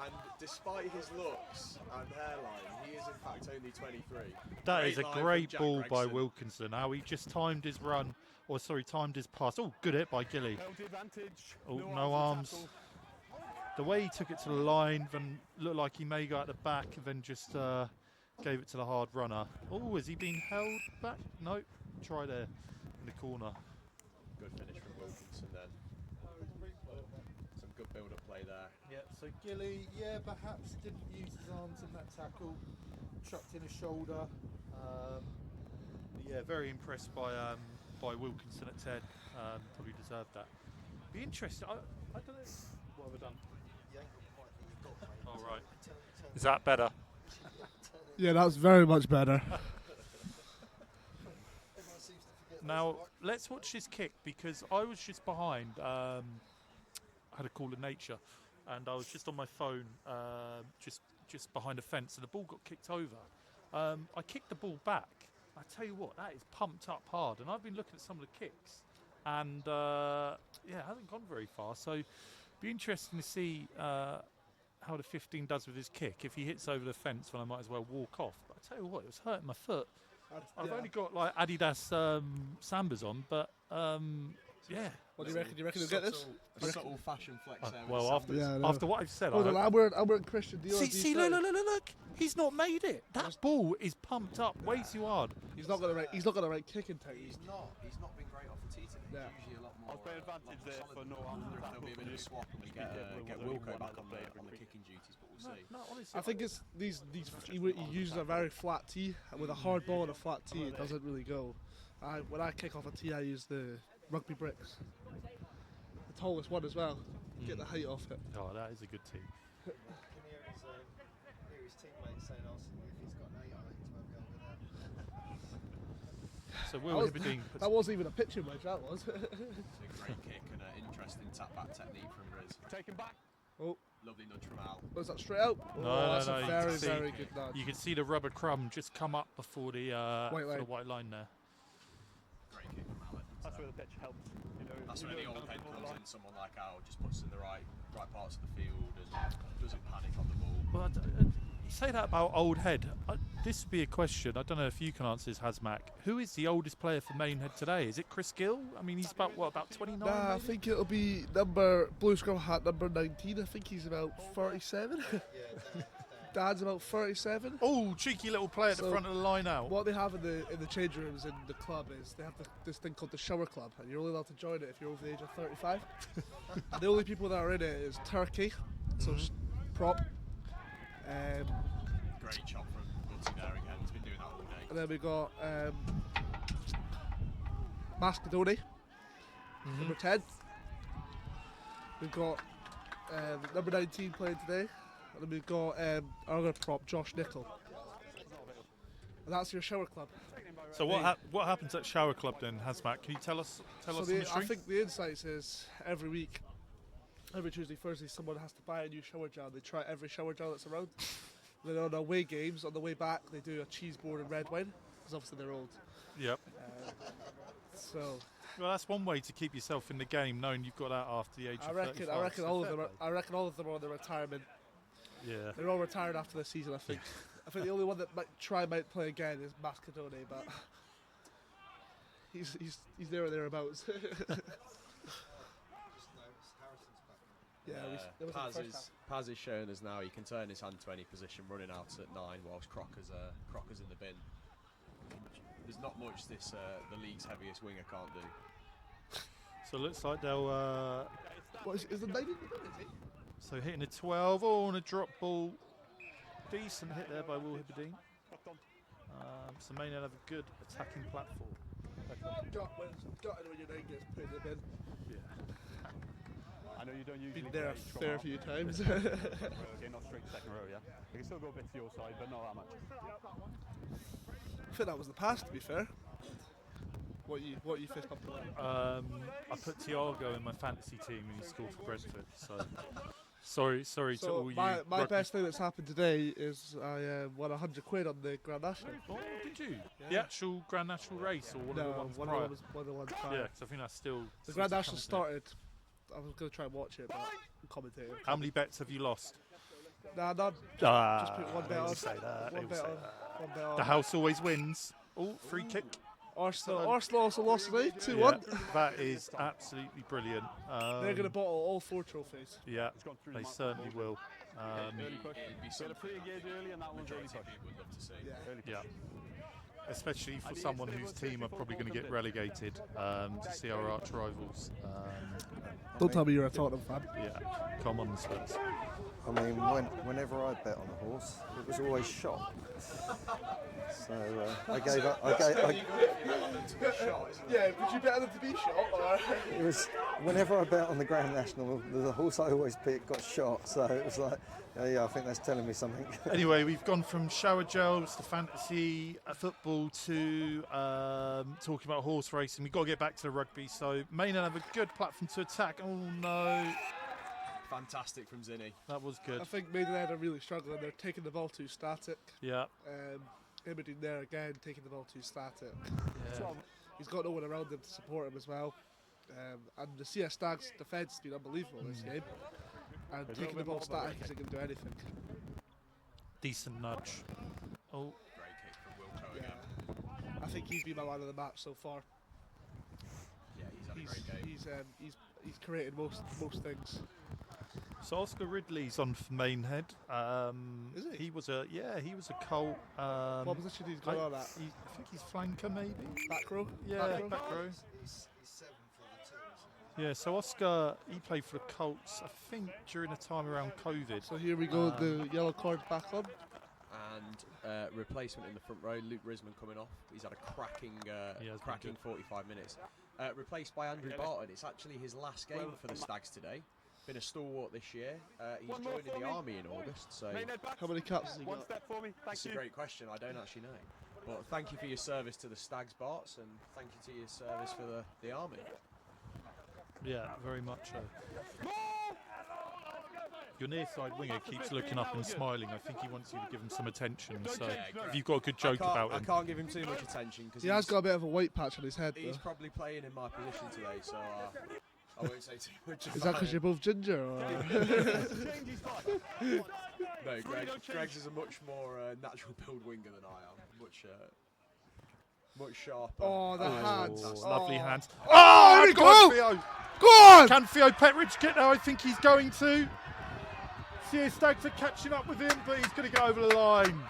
And despite his looks and hairline, he is in fact only 23. That is a line from great Jack ball by Gregson. Wilkinson. How he just timed his run, or sorry, timed his pass. Oh, good hit by Gilly. Penalty advantage. Oh, no arms. Tackle. The way he took it to the line, then looked like he may go at the back, and then just gave it to the hard runner. Oh, has he been held back? Nope. Try there in the corner. Good finish from Wilkinson then. Some good build-up play there. Yeah, so Gilly, perhaps didn't use his arms in that tackle. Chucked in a shoulder. Very impressed by Wilkinson at 10. Probably deserved that. Be interesting. I don't know. What have I done? All right. Is that better? Yeah, that was very much better. Now let's watch this kick because I was just behind. I had a call of nature, and I was just on my phone, just behind a fence, and the ball got kicked over. I kicked the ball back. I tell you what, that is pumped up hard, and I've been looking at some of the kicks, and it hasn't gone very far. So, be interesting to see how the 15 does with his kick. If he hits over the fence, then I might as well walk off. But I tell you what, it was hurting my foot. I've only got like Adidas Sambas on, but What do you reckon? Do you reckon he'll get this? Subtle fashion flex there. well, with after what I've said, Hold on, I'm wearing Christian Dior. see, look, he's not made it. That ball is pumped up way too hard. He's not got the right kicking technique. He's not been great off the tee today. Yeah. He's usually a lot more. I'll play advantage there for no arms. There'll be a bit of a swap and we get Wilco back on the kicking duties, but we'll see. No, honestly, I think it's these he uses a very flat tee, and with a hard ball and a flat tee, it doesn't really go. When I kick off a tee, I use the rugby bricks. The tallest one as well. Get the height off it. Oh, that is a good team. You can hear his teammates saying, if he's got an 8, I think he's well going with that. So Will Hibberding puts That wasn't even a pitching wedge, that was. It's a great kick and an interesting tap back technique from Riz. Take him back. Oh, Lovely nudge from Al. Was that straight out? No, That's no, a you very, can see- very good nudge. You can see the rubber crumb just come up before the White line. white line there. Great kick from Al. That's where the pitch helps. You know, That's you where the don't old head have comes line. in. Someone like Al just puts us in the right parts of the field and doesn't panic on the ball. Well, you say that about old head. This would be a question. I don't know if you can answer this, Hazmac. Who is the oldest player for Maidenhead today? Is it Chris Gill? I mean, he's about 29? Nah, I maybe? think it'll be blue scrum hat number 19. I think he's about 47. Dad's about 37. Oh, cheeky little play at the So, front of the line out. What they have in the change rooms in the club is they have this thing called the shower club, and you're only allowed to join it if you're over the age of 35. And the only people that are in it is Turkey, so prop, Great chop from Gutsy there again. He's been doing that all day. and then we got Mascadoni, number 10. We've got number 19 playing today, and then we've got our other prop, Josh Nicol. And that's your shower club. So what happens at Shower Club then, Hazmac? Can you tell us So some I strength? think the insights is every week, every Tuesday, Thursday, someone has to buy a new shower gel. They try every shower gel that's around. Then on away games, on the way back, they do a cheese board and red wine, because obviously they're old. Yep. So Well, that's one way to keep yourself in the game, knowing you've got that after the age I of reckon 35. So all of fair them. play. I reckon all of them are on their retirement. Yeah. They're all retired after the season. I think. I think the only one that might play again is Mascadoni, but he's there or thereabouts. Yeah, there was the first half. Paz is showing us now he can turn his hand to any position, running out at 9 whilst Crocker's in the bin. There's not much the league's heaviest winger can't do. So it looks like they'll. What is the 9 in the bin, is he? So hitting a 12 on a drop ball. Decent hit there by Will Hibberdine. So Maidenhead have a good attacking platform. Gutted when your 9 gets put in the bin. Yeah. I know you don't usually Been there a play scrum fair half. few times. Okay, not straight second row, yeah. You can still go a bit to your side, but not that much. I think that was the pass, to be fair. What you fist up to that? I put Thiago in my fantasy team and he scored for Brentford. So sorry to all So you. my rugby- best thing that's happened today is I won £100 on the Grand National. Oh, did you? Yeah. The actual Grand National race or one of the ones one prior? of the ones prior. Yeah, because I think that's still. The Grand still National counting. started. I was going to try and watch it, but I'm commentating. How many bets have you lost? Nah, none. Ah, Just put one bet they will on. say that. One They will bet say on. that. One bet on. The house always wins. Oh, free kick. Arsenal also lost today, 2-1. Yeah, that is absolutely brilliant. They're going to bottle all 4 trophies. Yeah, It's gone through they the mark. certainly will. Early push. It'd be They had a something pretty engaged early, and that one's early majority of push. people would love to see. Yeah. Early push. Yeah. Especially for And someone yesterday whose was team are 54 probably going to goals get in it. relegated to see our arch rivals. Don't tell me you're a Tottenham fan. Yeah, come on, Spurs. I mean, whenever I bet on a horse, it was always shot. So I gave up. Yeah, would you bet them to be shot? Or? It was whenever I bet on the Grand National, the horse I always picked got shot. So it was like, yeah, I think that's telling me something. Anyway, we've gone from shower gels to fantasy football to talking about horse racing. We've got to get back to the rugby. So Maidenhead have a good platform to attack. Oh no, Fantastic from Zinni. that was good. I think Maidenhead are really struggling. They're taking the ball too static. Yeah, Imaging there again, taking the ball too static. yeah. He's got no one around him to support him as well. And the CS Stags defence has been unbelievable this game. And taking the ball static isn't going to do anything. Decent nudge. Oh, Great kick from Wilco Yeah. again. I think he's been my man of the match so far. Yeah, he's had a great game. He's created most things. so Oscar Ridley's on for Maidenhead. Is he? He was a Colt. What position he's got on at? I think he's flanker maybe. Back row? Yeah, Back row? back row. He's 7 for the 2. Isn't Yeah, so Oscar, he played for the Colts, I think, during the time around COVID. So here we go, the yellow card back on. And replacement in the front row, Luke Risman coming off. He's had a cracking He has been 45 minutes. Replaced by Andrew Barton. It's actually his last game for the Stags today. Been a stalwart this year. He's One more joining for the me. army in August. So Maidenhead back. How many caps has he One got? step for me. Thank that's a you. great question. I don't actually know. But thank you for your service to the Stags, Barts, and thank you to your service for the army. Yeah, very much so. Your near side winger keeps looking up and smiling. I think he wants you to give him some attention. So Yeah, if you've got a good joke about I him, can't give him too much attention because He has got a bit of a white patch on his head, he's though. probably playing in my position today, so I won't say too much about Is that because it. you're both ginger? Or? No, Greg's is a much more natural build winger than I am. Much sharper. Oh, the hands. lovely hands. Oh, here we go on, go! Theo. Go on! Can Theo Petridge get there? I think he's going to. Sear Stags are catching up with him, but he's going to go over the line.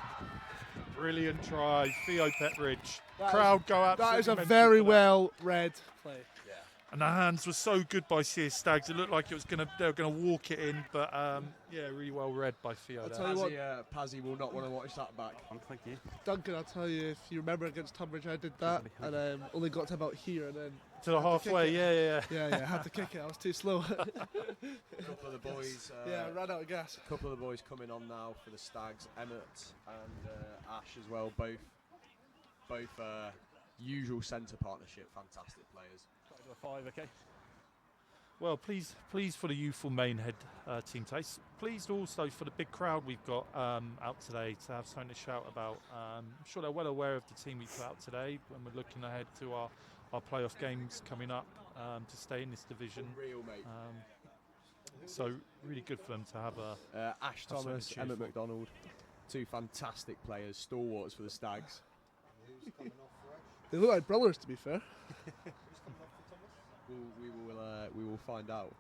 Brilliant try, Theo Petridge. Crowd go out. That is a very well read play. And the hands were so good by Sear Stags. It looked like they were gonna walk it in, but yeah, really well read by Theo. I'll tell you what, Pazzi will not want to watch that back. Thank you. Duncan, I'll tell you, if you remember against Tunbridge, I did that, and only got to about here, and then to the halfway, yeah. yeah, had to kick it. I was too slow. A couple of the boys. Yeah, I ran out of gas. A couple of the boys coming on now for the Stags. Emmett and Ash as well. Both usual centre partnership. Fantastic players. 5, okay. Well, pleased for the youthful Maidenhead team today. Pleased also for the big crowd we've got out today to have something to shout about. I'm sure they're well aware of the team we put out today when we're looking ahead to our playoff games coming up to stay in this division. Real mate. So really good for them to have a Ash something Thomas, to cheer Emmett for. McDonald, two fantastic players, stalwarts for the Stags. They look like brothers, to be fair. We will find out.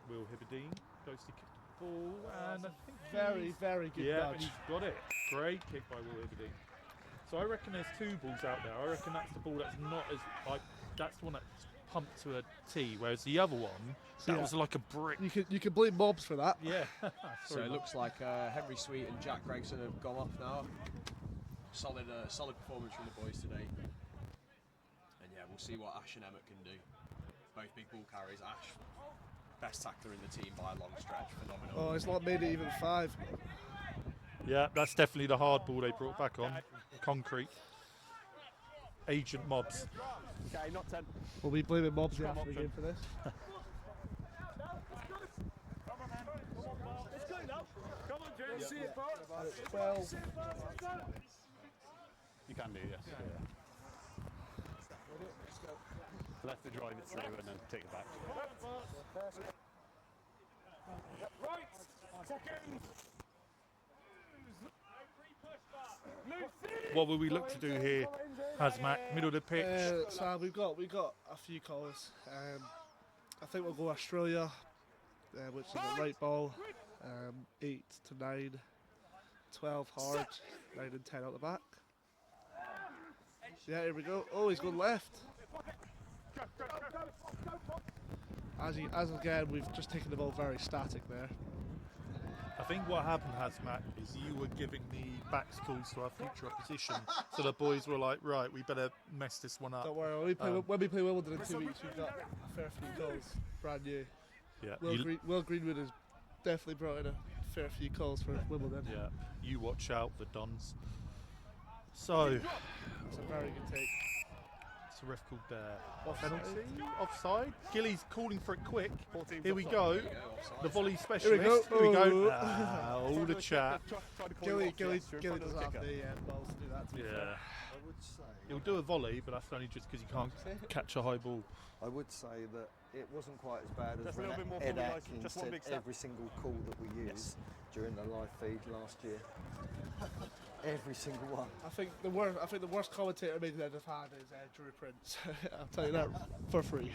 Will Hibberdine goes to kick the ball, and I think Very, very good yeah, nudge. he's got it. Great kick by Will Hibberdine. So I reckon there's two balls out there. I reckon that's the ball that's not as like that's the one that's pumped to a tee, whereas the other one that was like a brick. You can blame mobs for that. Yeah. So Sorry, it looks like Henry Sweet and Jack Gregson have gone off now. Solid performance from the boys today. And yeah, we'll see what Ash and Emmett can do. Both big ball carries. Ash, best tackler in the team by a long stretch. Phenomenal. Oh, it's not made it even 5. Yeah, that's definitely the hard ball they brought back on. Concrete. Agent mobs. Okay, not 10. We'll be blaming mobs after the game for this. See it, 12. You can do, yes. Left to drive it through and then take it back. What will we look to do here, Hazmat? Middle of the pitch. So we've got a few calls. I think we'll go Australia, which is a right ball. 8 to 9, 12 hard, 9 and 10 out the back. Yeah, here we go. Oh, he's gone left. As again, we've just taken the ball very static there. I think what happened, Hazmat, is you were giving the backs calls to our future opposition. So the boys were like, right, we better mess this one up. Don't worry, when we play Wimbledon in 2 weeks, we've got a fair few goals, brand new. Yeah, Will Greenwood has definitely brought in a fair few calls for Wimbledon. yeah, you watch out, the Dons. So, It's a very good take. it's a ref called penalty, offside. Gilly's calling for it quick. 14 Here we go. The volley Here specialist. we go. All the chat. Gilly doesn't have the balls to do that. To be fair. Yeah. I would say. He'll do a volley, but that's only just because he can't catch a high ball. I would say that it wasn't quite as bad as Just a when little bit more Ed formalised, Atkins just one said big step. every single call that we used during the live feed last year. Every single one. I think the worst commentator Maidenhead have had is Drew Prince. I'll tell you that for free.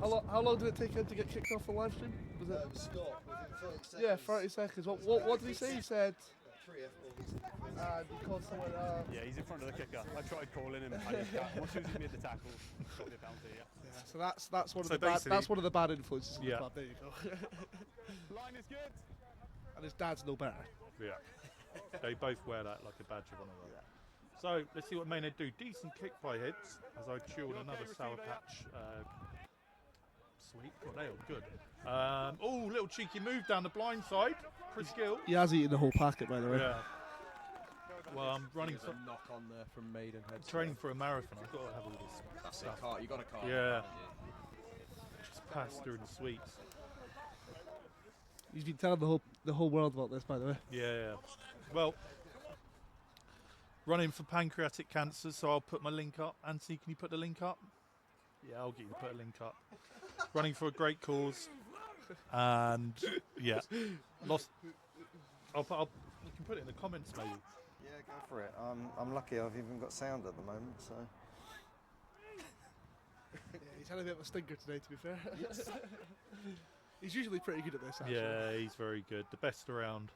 How long did it take him to get kicked off the live stream? Was it? Scott, within 30 seconds. Yeah, 30 seconds. What did he say? He said. 3 F-balls. He called someone. Yeah, he's in front of the kicker. I tried calling him, and as soon as he made the tackle, got the penalty. Yeah. So that's one of So the bad. basically- That's one of the bad influences in the Yeah. club. There you go. Line is good. And his dad's no better. Yeah. They both wear that like a badge of honour. Right? So let's see what Maynard do. Decent kick by Heads as I chew on another Sour Patch. Sweet. God, they are good. Oh, little cheeky move down the blind side. Chris Gill. He has eaten the whole packet, by the way. Yeah. Well, I'm running There's for a knock on there from Maidenhead. training for a marathon. I've got to have all this That's stuff. it. You got a card. Yeah. haven't you? Just pasta and sweets. He's been telling the whole world about this, by the way. Yeah. Well, running for pancreatic cancer, so I'll put my link up. Anthony, can you put the link up? Yeah, I'll get you to put a link up. Running for a great cause, and yeah, lost. We can put it in the comments, maybe. Yeah, go for it. I'm lucky I've even got sound at the moment, so. Yeah, he's had a bit of a stinker today, to be fair. He's usually pretty good at this, actually. Yeah, he's very good. The best around.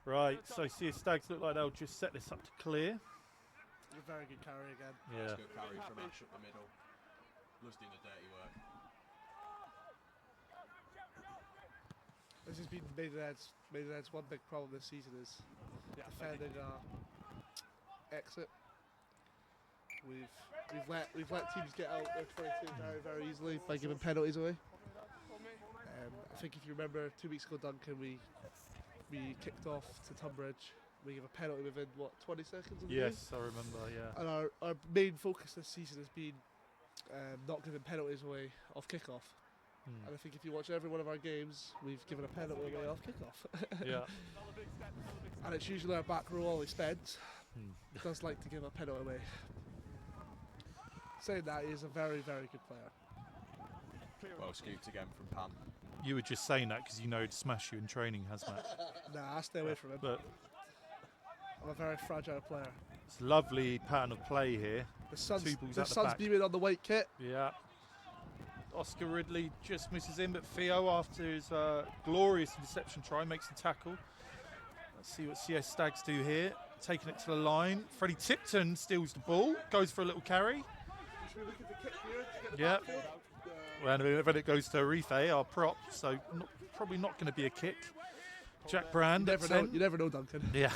Right, so see if Stags look like they'll just set this up to clear. A very good carry again. Yeah. Let's go carry from Ash up the middle. Loves doing the dirty work. This has been Maidenhead's one big problem this season is defending our exit. We've let teams get out their 22 very, very easily by giving penalties away. I think if you remember 2 weeks ago, Duncan, we kicked off to Tunbridge. We gave a penalty within 20 seconds of the game? Yes, I remember. Yeah. And our main focus this season has been not giving penalties away off kickoff. And I think if you watch every one of our games, we've given a penalty away off kickoff. Yeah. And it's usually our back row, Ollie Spence, does like to give a penalty away. Saying that, he is a very, very good player. Well scooped again from Pan. You were just saying that because you know he'd smash you in training, Hazmat. Nah, I stay away from him. But I'm a very fragile player. it's a lovely pattern of play here. The sun's at the back. beaming on the white kit. Yeah. Oscar Ridley just misses in, but Theo, after his glorious interception try, makes the tackle. Let's see what CS Stags do here. Taking it to the line. Freddie Tipton steals the ball, goes for a little carry. Yeah. Well, and then it goes to Arife, our prop, so probably not going to be a kick. Jack Brand. You never know, Duncan. Yeah.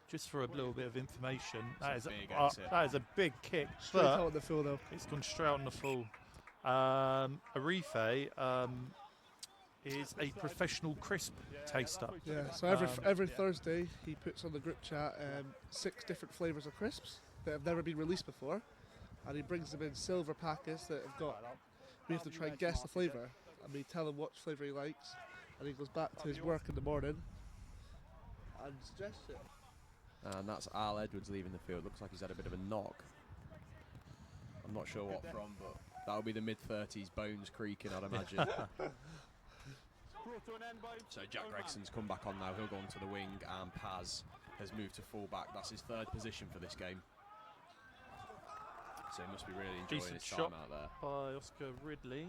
Just for a little bit of information, that is a big kick. Straight out on the full, though. It's gone straight on the full. Arife is a professional crisp taster. Yeah, so every Thursday he puts on the group chat 6 different flavours of crisps that have never been released before, and he brings them in silver packets that have got. We have to try and guess the flavour, and we tell him what flavour he likes, and he goes back to his work in the morning and suggests it. And that's Al Edwards leaving the field. Looks like he's had a bit of a knock. I'm not sure what from, but that'll be the mid-30s bones creaking, I'd imagine. So Jack Gregson's come back on now. He'll go onto the wing, and Paz has moved to full-back. That's his 3rd position for this game. So he must be really enjoying Decent his time shot out there. by Oscar Ridley.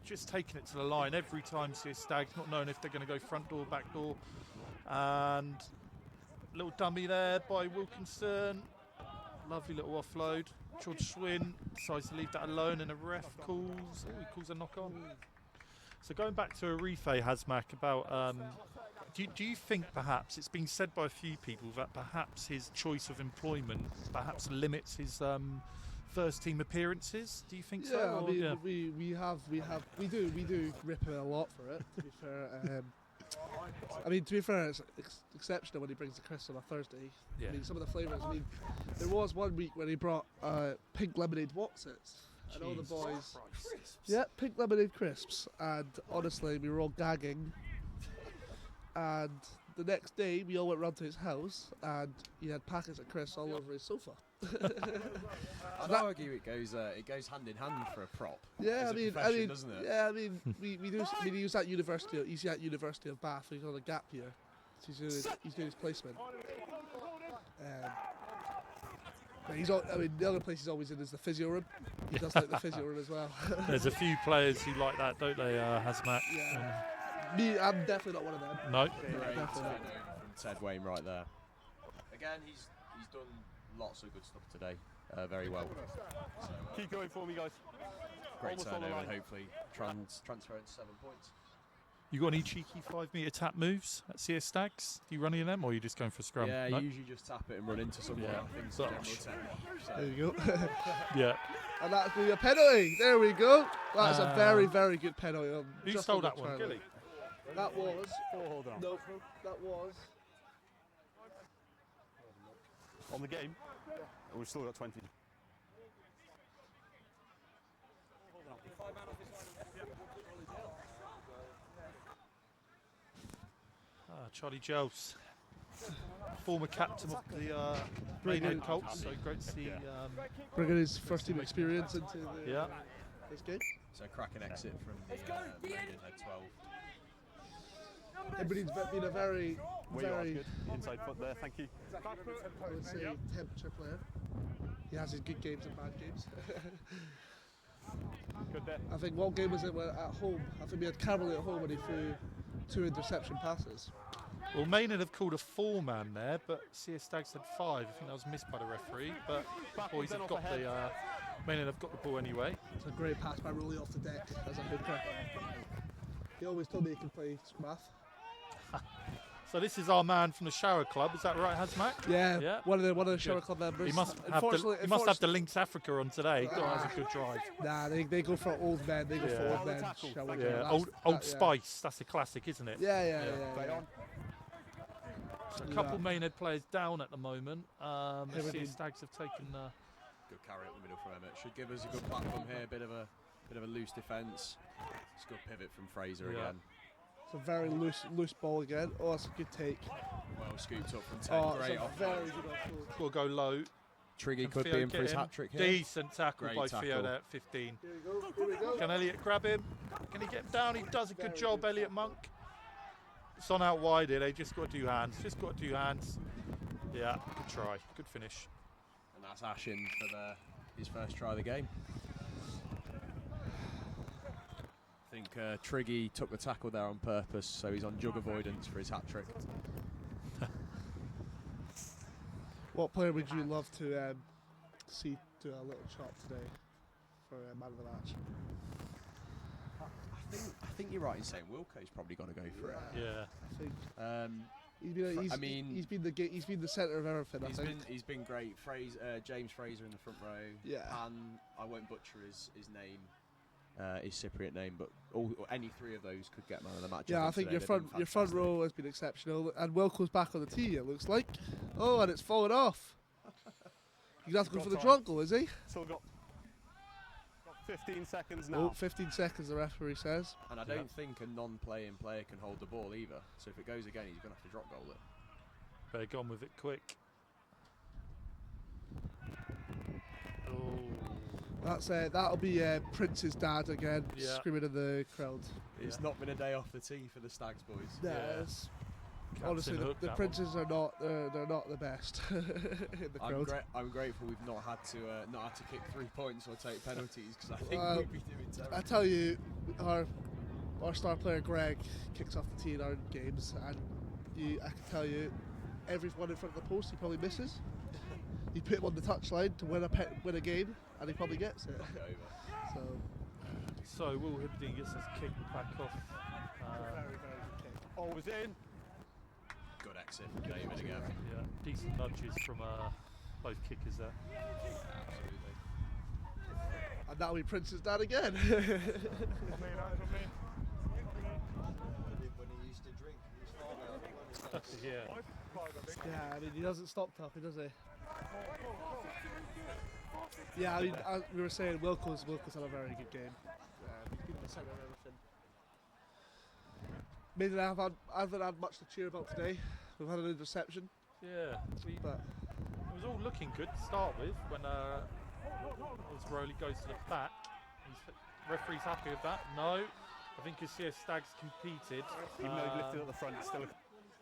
Just taking it to the line every time. CS Stags not knowing if they're going to go front door, back door, and little dummy there by Wilkinson. Lovely little offload. George Swin decides to leave that alone, and a ref calls. He calls a knock on. So going back to Arife, Hazmak, about do you think perhaps it's been said by a few people that perhaps his choice of employment perhaps limits his first team appearances? Do you think so? Yeah, I mean, yeah. we do rip him a lot for it. To be fair, I mean, to be fair, it's exceptional when he brings the crisps on a Thursday. Yeah. I mean, some of the flavours. I mean, there was one week when he brought pink lemonade Watsits, and all the boys. Yeah, pink lemonade crisps, and honestly, we were all gagging. And the next day, we all went round to his house, and he had packets of crisps all over his sofa. I'd argue it goes hand in hand for a prop. Yeah, doesn't it? Yeah, I mean, we use that university. He's at University of Bath. He's on a gap year. So he's doing his placement. The other place he's always in is the physio room. He does like the physio room as well. There's a few players who like that, don't they, Hazmat? Yeah. Me, I'm definitely not one of them. No. Great from Ted Wayne right there. Again, he's done lots of good stuff today. Very well. So, Keep going for me, guys. Great Almost on the turnover line. and hopefully transfer into 7 points. You got any cheeky 5-metre tap moves at CS Stags? Do you run any of them, or are you just going for a scrum? Yeah, No? you usually just tap it and run into someone. Yeah. I think it's a general technique. So There you go. Yeah. And that's going to be a penalty. There we go. That's a very, very good penalty. Who Just stole on the that one? twirl. Gilly? That was. Hold on. No, that was. On the game? We've still got 20. Charlie Jones, former captain of the Maidenhead Colts, so great to see. Bringing his first team experience into this game. So cracking exit from the Maidenhead 12. Everybody's been a very good. Inside foot there, thank you. I would say, temperature player. He has his good games and bad games. Good there. I think one game was at home. I think we had Cameron at home and he threw 2 interception passes. Well, Maynard have called a 4-man there, but CS Stags had 5. I think that was missed by the referee, but boys have got the Maynard have got the ball anyway. It's a great pass by Rolly off the deck as a hooker. He always told me he can play scruff. So this is our man from the Shower Club, is that right, Hazmat? Yeah. One of the Shower Club members. He must have the Lynx Africa on today. That's a good drive. Nah, they go for old men. They go for old men. Shower Club. Old Spice. That's a classic, isn't it? Yeah. So a couple Maynard players down at the moment. The CS Stags have taken. Good carry up the middle from Emmett. Should give us a good platform here. Bit of a loose defence. It's a good pivot from Fraser again. It's a very loose ball again. Oh, that's a good take. Well scooped up from 10. Great off. Very good offload. Got to go low. Triggy could be in for his hat trick here. Decent tackle by Theo there at 15. Here we go. Can Elliot grab him? Can he get him down? He does a good job, Elliot Monk. It's on out wide here. They just got to do hands. Yeah, good try. Good finish. And that's Ashin for his first try of the game. I think Triggy took the tackle there on purpose, so he's on jug avoidance for his hat trick. What player would you love to see do a little chop today for man of the match? I think you're right in saying Wilco's probably going to go for it. Yeah. I think he's been the centre of everything. He's been great. James Fraser in the front row. Yeah. And I won't butcher his name, his Cypriot name, but any 3 of those could get man of the match. Yeah, I think your front row has been exceptional, and Wilco's back on the tee. It looks like. Oh, and it's fallen off. You have to go for the drop goal, is he? Still got 15 seconds now. Oh, 15 seconds, the referee says. And I don't think a non-playing player can hold the ball either. So if it goes again, he's going to have to drop goal it. Better go on with it quick. Oh. That'll be Prince's dad again, screaming in the crowd. It's not been a day off the tee for the Stags boys. Yes. Honestly, the Princes are not they're not the best in the crowd. I'm grateful we've not had to kick 3 points or take penalties, because I think we'd be doing terrible. I tell you, our star player Greg kicks off the tee in our games, and I can tell you, everyone in front of the post he probably misses. You put him on the touchline to win a game, and he probably gets it. So Will Hibberding gets his kick back off. Very good kick. Oh, it was in. Good exit from David again. Yeah, decent nudges from both kickers there. Absolutely. And that'll be Prince's dad again. When he used to drink, Yeah, I mean, he doesn't stop tough, does he? Yeah, I mean, we were saying Wilco's had a very good game. He's been the centre of everything. Maybe I haven't had much to cheer about today. We've had an interception. Yeah, but it was all looking good to start with when as Rowley goes to the back. Referee's happy with that. No, I think his CS Stags competed. Even though he lifted at the front, it's still.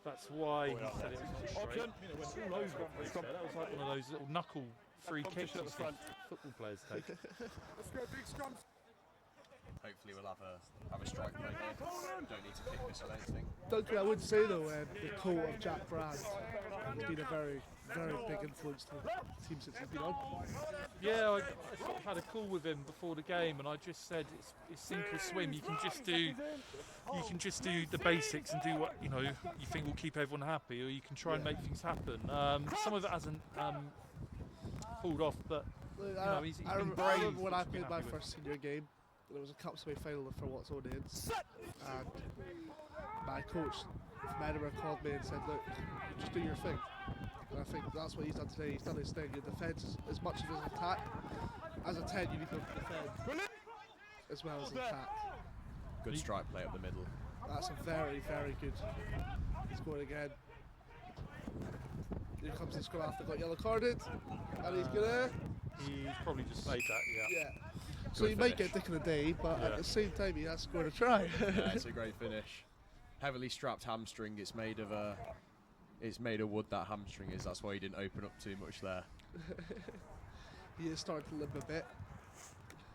That's why he said it was straight. It went all over the place there. That was like one of those little knuckle free kicks that football players take. Hopefully we'll have a strike play here. Don't need to kick this, I don't think. Duncan, I would say though, the Colt of Jack Brand has been a very, very big influence to the team since he's been on. Yeah, I sort of had a call with him before the game, and I just said it's sink or swim. You can just do the basics and do what you think will keep everyone happy, or you can try and make things happen. Some of it hasn't pulled off, but he's been brave. I remember when I played my first senior game. There was a cup semi-final for What's Own Ends, and my coach from Edinburgh called me and said, "Look, just do your thing." And I think that's what he's done today. He's done his thing. He defends as much of his attack. As a 10, you need to defend. as well as the attack. Good strike play up the middle. That's a very, very good. He's going again. Here comes the scrum after got yellow carded, and he's gonna. He's probably just made that, yeah. Yeah. So he might get dick of the day, but Yeah. at the same time he has scored a try. Yeah, it's a great finish. Heavily strapped hamstring. It's made of wood, that hamstring is. That's why he didn't open up too much there. He is starting to limp a bit.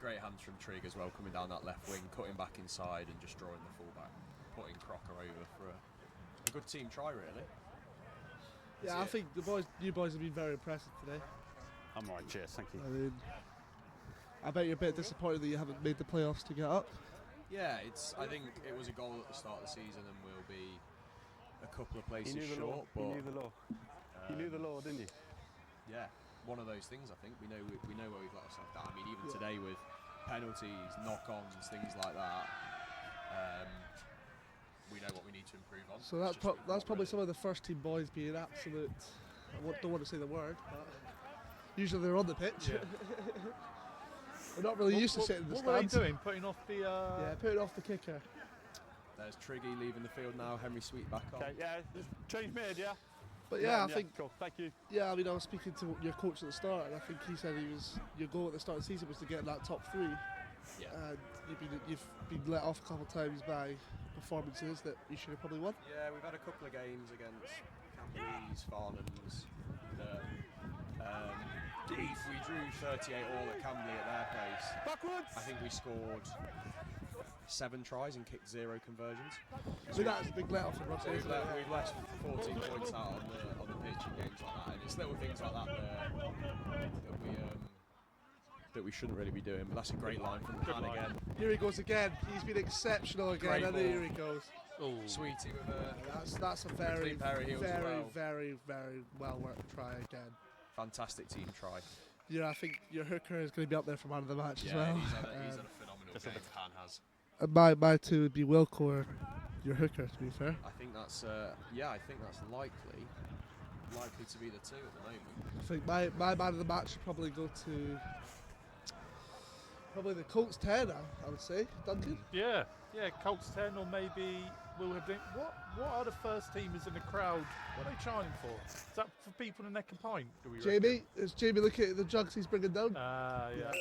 Great hands from Trig as well, coming down that left wing, cutting back inside and just drawing the fullback, putting Crocker over for a good team try, really. Yeah, I think you boys have been very impressive today. I'm alright, cheers, thank you. I mean, I bet you're a bit disappointed that you haven't made the playoffs to get up. Yeah, I think it was a goal at the start of the season and we'll be a couple of places short. But you knew the law. You knew the law, didn't you? Yeah, one of those things. I think we know where we've let ourselves down. I mean, even today with penalties, knock-ons, things like that, we know what we need to improve on. So that's probably some of the first team boys being absolute. Don't want to say the word, but usually they're on the pitch. Yeah. We're not really used to sitting in the What were they stands. doing? Putting off the... Yeah, put it off the kicker. There's Triggy leaving the field now. Henry Sweet back on. Okay, yeah, change made, yeah? But yeah, I think. Cool, thank you. Yeah, I mean, I was speaking to your coach at the start, and I think he said your goal at the start of the season was to get in that top three. Yeah. And you've been let off a couple of times by performances that you should have probably won. Yeah, we've had a couple of games against Camberleys, Farnhams. We drew 38 all at Camberley at their place. Backwards! I think we scored 7 tries and kicked 0 conversions. So that's a big let off for Rugby. We've left 14 points out on the pitch in games like that, and it's little things like that that we shouldn't really be doing. But that's a great line from Pan again. Here he goes again. He's been exceptional again, Great and ball. here he goes. Oh. Sweetie with a That's a very, clean pair of heels as very, well. very, very well worked try again. fantastic team try. Yeah, I think your hooker is going to be up there for man of the match as Yeah, well. he's had a phenomenal game. Pan has. And my two would be Wilco or your hooker, to be fair. I think that's likely to be the two at the moment. I think my man of the match should probably go to the Colts 10, I would say. Duncan? Yeah, Colts 10 or maybe Will have been. What are the first teamers in the crowd? What are they chanting for? Is that for people in neck and pint? Do we Jamie? Is Jamie looking at the jugs he's bringing down? Yeah.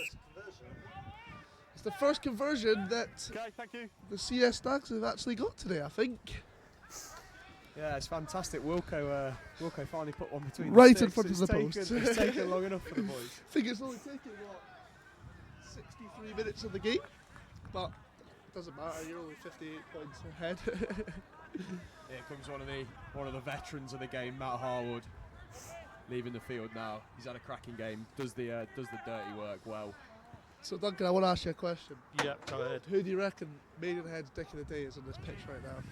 It's the first conversion that Okay, thank you. the CS Stags have actually got today, I think. Yeah, it's fantastic. Wilco finally put one between Right the in sticks. front of the post. It's taken long enough for the boys. I think it's only taken, 63 minutes of the game? But it doesn't matter, you're only 58 points ahead. Here comes one of the veterans of the game, Matt Harwood, leaving the field now. He's had a cracking game. Does the dirty work well. So Duncan, I want to ask you a question. Yeah, go ahead. Who do you reckon Maidenhead's dick of the day is on this pitch right now?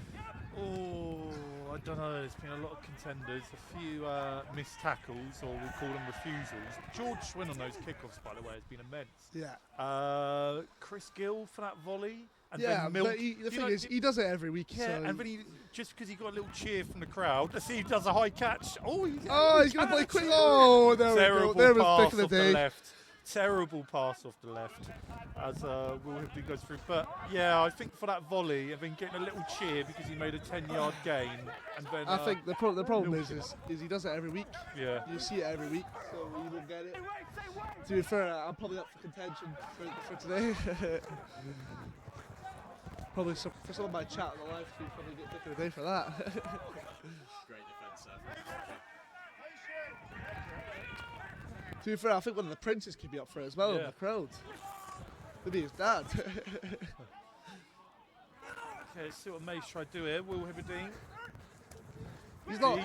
Oh, I don't know. There's been a lot of contenders, a few missed tackles, or we'll call them refusals. George Swin on those kickoffs, by the way, has been immense. Yeah. Chris Gill for that volley. And Yeah, then Milk. but the thing is, he does it every week. Yeah, so and then just because he got a little cheer from the crowd, let's see, he does a high catch. Oh, he's he's going to play quick. Oh, there Terrible we go. There was pass dick of off the the day. left. Terrible pass off the left as Will Hibdon goes through. But yeah, I think for that volley, I've been getting a little cheer because he made a 10-yard gain. And then I think the problem milked is it. he does it every week. Yeah. You see it every week, so you don't get it. To be fair, I'm probably up for contention for today. Probably for some of my chat on the live stream, probably get dick of the day for that. Great defence there. To be fair, I think one of the princes could be up for it as well in Yeah. the crowd. Maybe his dad. Okay, let's see what Mace try to do here. Will Hibdon. He's not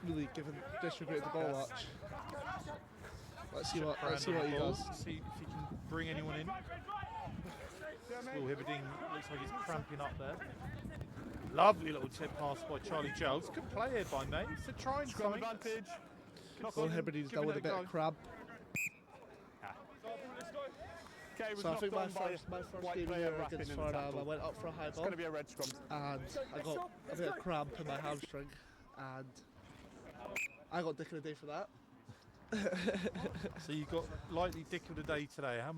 really distributing the ball much. Let's see what he does. See if he can bring anyone in. Will Hibdon looks like he's cramping up there. Lovely little tip pass by Charlie Giles. Good play here by Mace. So trying Scrum something. advantage. Well, Hebride's done with a bit of crab. Okay, was So I knocked think my on by first white game player here wrapping against in the Farnham, I tackle. went up for a high It's ball going to be a red scrum. and I got a bit of cramp in my hamstring and I got dick of the day for that. So you got lightly dick of the day today. How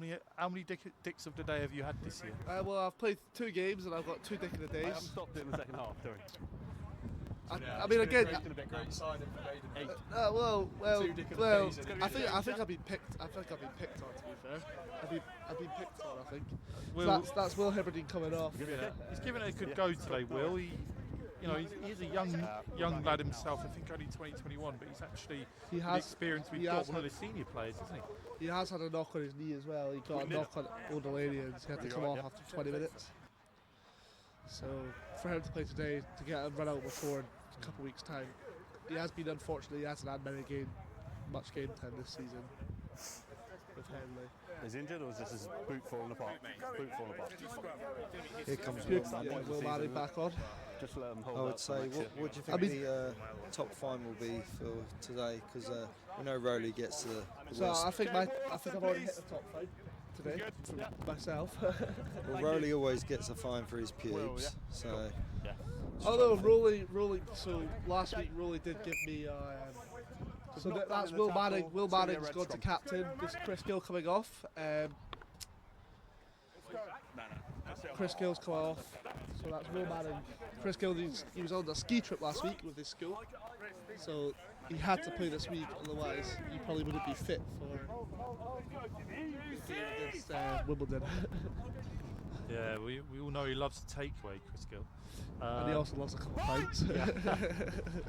many dicks of the day have you had this year? Well, I've played 2 games and I've got 2 dick of the I days. haven't stopped it in the second half, sorry. I mean, again, Great signing for Maidenhead. well, Two dick of the well. days, I think I've been picked. I think I've been picked on. To be fair, I've been picked on. I think. Will, So that's Will Hibberdine coming off. he's given it a good go today, Will. He's a young lad himself. I think only 2021, but he's actually He the has. experience we've he got. has One of the senior players, isn't he? He has had a knock on his knee as well. He got a knock on O'Delaney and he had to come off after 20 minutes. So for him to play today, to get a run out before in a couple of weeks' time, he has been unfortunately. He hasn't had much game time this season with Henley. Is he injured or is this his boot falling apart? Boot falling apart. Here comes Good. Will Manning. Will Manning back on. Just let him hold I would out say, for next year. what do you think the top 5 will be for today? Because we know Rowley gets the So worst. I think I've already hit the top 5 today for myself. Well, Rowley always gets a fine for his pubes. Will, yeah. So Yeah. Although Rowley. So last week Rowley did give me. So that's Will Manning. Will Manning's gone to captain. This is Chris Gill coming off. Chris Gill's come off. So that's Will Manning. Chris Gill, he was on a ski trip last week with his school. So he had to play this week, otherwise he probably wouldn't be fit for against Wimbledon. Yeah, we all know he loves to take away, Chris Gill. And he also loves a couple of pints.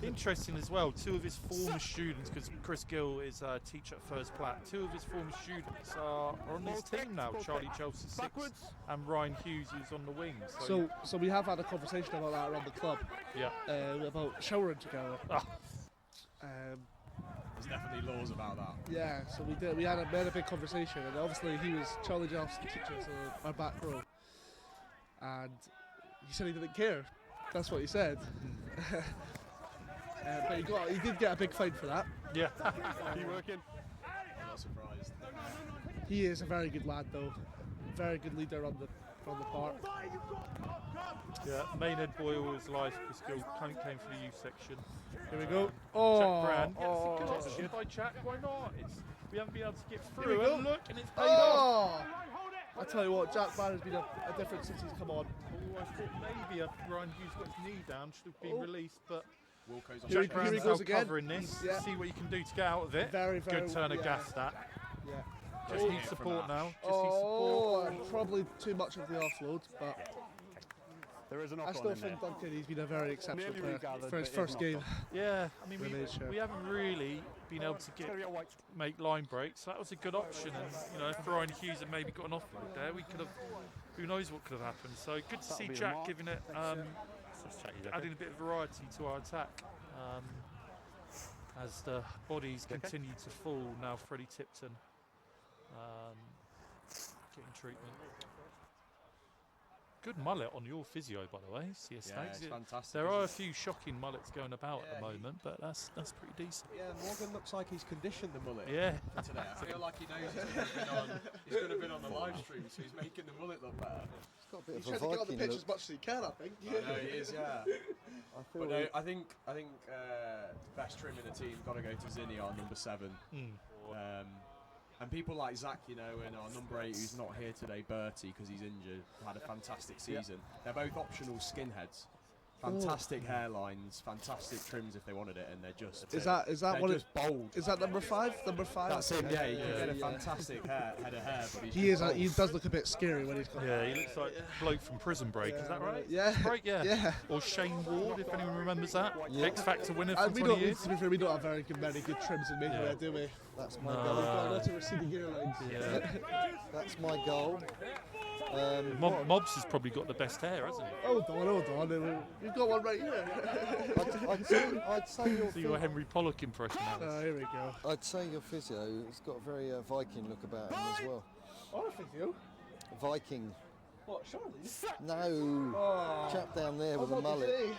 Interesting as well, 2 of his former students, because Chris Gill is a teacher at First Platte, 2 of his former students are on his team now, Charlie Chelsea 6 and Ryan Hughes, who's on the wing. So we have had a conversation about that around the club, yeah. about showering together. Ah. There's definitely laws about that. Yeah, so we had a big conversation, and obviously he was Charlie Chelsea teacher, so our back row, and he said he didn't care. That's what he said. But he did get a big fine for that. Yeah. Are you working? I'm not surprised. He is a very good lad, though. Very good leader on the park. Yeah, Maidenhead boy all his life, Chris Gill came for the youth section. Here we go. Jack Brand gets a good option by Jack, why not? We haven't been able to get through, we go. and look, and it's paid off. I tell you what, Jack Brand has been a difference since he's come on. Oh, I thought maybe Ryan Hughes got his knee down, should have been released, but Wilco's on Here he Jack Brand's goes now again. covering this, Yeah. see what you can do to get out of it. Very, very good turn of yeah. gas that. Yeah. Just Oh. needs support now. Just needs Oh, support. and probably too much of the offload, but There is an I knock still on in there. think Duncan, he's been a very exceptional Nearly player regathered, for his but it is first game. knocked Yeah, I mean, With age, yeah. we haven't really been able to It's gonna be a white. make line breaks, so that was a good option. And if Ryan Hughes had maybe got an offload there, we could have. Who knows what could have happened? So good to That'll see be a Jack mark. giving it, adding a bit of variety to our attack. As the bodies continue to fall, now Freddie Tipton getting treatment. Good mullet on your physio, by the way. See a Yeah, Stags. it's fantastic. There are a isn't few shocking mullets going about at the Yeah, moment, but that's pretty decent. it? Yeah, Morgan looks like he's conditioned the mullet Yeah. for today. I feel like he knows he's going to have been on the live stream, so he's making the mullet look better. it's got a bit He's of a trying to get on the Viking pitch look. as much as he can, I think. I know he is, yeah. I feel But no, I think best trim in the team got to go to Zinni, our number 7. And people like Zach, and our number 8 who's not here today, Bertie, because he's injured, had a fantastic season. They're both optional skinheads. Fantastic hairlines, fantastic trims if they wanted it, and they're just Is that they're one? just bold. Is that number 5? Number 5. That's him, yeah. He can get a yeah. fantastic head of hair, but he's He just is. bold. He does look a bit scary when he's got. Yeah, he looks like a bloke from Prison Break, is that right? Yeah. Break, yeah. Yeah. Or Shane Ward, if anyone remembers that. Yeah. X Factor winner for And we 20 don't. years. To be fair, we don't have many good trims in Maidenhead, Yeah. do we? That's my No. goal. We've got a lot of receding hairlines. Yeah. That's my goal. Mobs has probably got the best hair, hasn't he? Hold on. We've got one right here. I'd say your So your Henry Pollock impression, Alice. Here we go. I'd say your physio has got a very Viking look about him as well. Oh, thank you. Viking. What, Charlie? No. Oh. Chap down there I with was a about to mullet.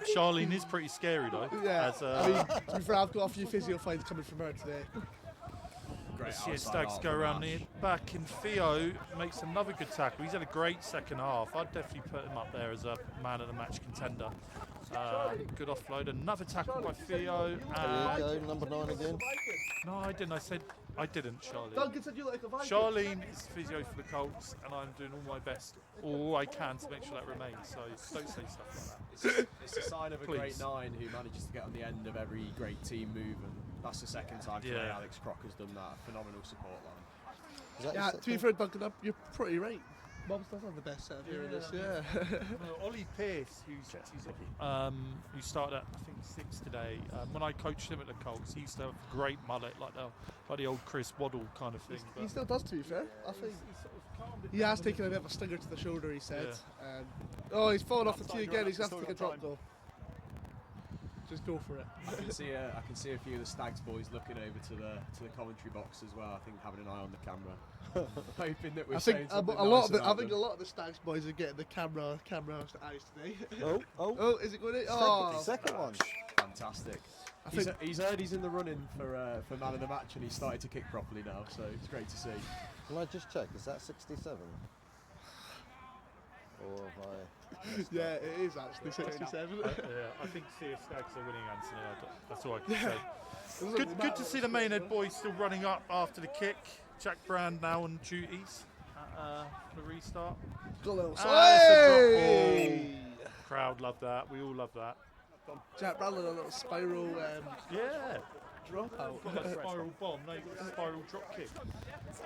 say. Charlene is pretty scary, though. Yeah. As, I mean, to be fair, I've got a few physio finds coming from her today. Great see outside Stags art go from around Ash. the back, and Theo makes another good tackle. He's had a great second half. I'd definitely put him up there as a man of the match contender. Good offload, another tackle by Theo, There you and go, number 9 again. No, I didn't. I said I didn't, Charlene. Duncan said you look like a Viking. Charlene is physio for the Colts, and I'm doing all my best, all I can to make sure that remains. So don't say stuff like that. It's a sign of a Please. great nine who manages to get on the end of every great team move, and that's the second time today Yeah. Alex Crocker's done that. Phenomenal support line. Is that Yeah, your to be fair, Duncan, you're pretty right. Mobs does have the best set of hearing this, yeah. No, Ollie Pearce, who started at I think 6 today. When I coached him at the Colts, he used to have a great mullet, like the old Chris Waddle kind of thing. He But still does, to be fair. I think he's sort of calmed it he down has a taken a little bit of a stinger to the shoulder, he said. Yeah. He's fallen off the tee Outside again. run, He's going to still have to take a got drop time. goal. Just go for it. I can see a few of the Stags boys looking over to the commentary box as well. I think having an eye on the camera, hoping that we're I think saying a something lot nice of the, I about think a them. lot of the Stags boys are getting the camera eyes today. Oh, Oh, is it going in? second one. Fantastic. I He's, think he's heard he's in the running for man of the match, and he's started to kick properly now. So it's great to see. Can I just check? Is that 67? Or have I? yeah, it is actually 67. yeah, I think CS Stags are winning, Anthony. That's all I can say. Good to see the Maidenhead boys still running up after the kick. Jack Brand now on duties at the restart. Got a little It's a drop Hey! Crowd love that. We all love that. Jack Bradley a little spiral Yeah. drop out. Got that spiral bomb. Now you've got the spiral drop kick.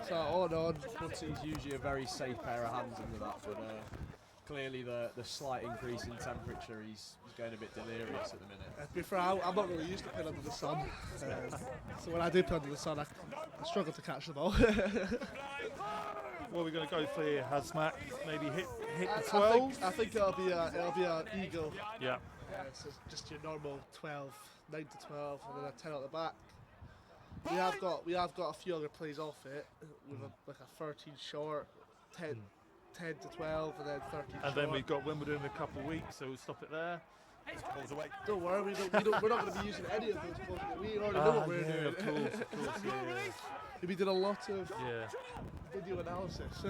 So on. He's usually a very safe pair of hands under that, but clearly the slight increase in temperature, he's going a bit delirious at the minute. To be fair, I'm not really used to playing under the sun. So when I do play under the sun, I struggle to catch the ball. What are we going to go for here, Hazmat? Maybe hit the I 12? think it'll be an eagle. Yeah. So just your normal 12, 9 to 12, and then a 10 at the back. We have got a few other plays off it with like a 13 short, 10 to 12, and then 13 And short. then we've got Wimbledon in a couple of weeks, so we'll stop it there. Balls away. Don't worry, we're not going to be using any of those balls. We already know what we're doing. Of course, yeah. We did a lot of Yeah. video analysis.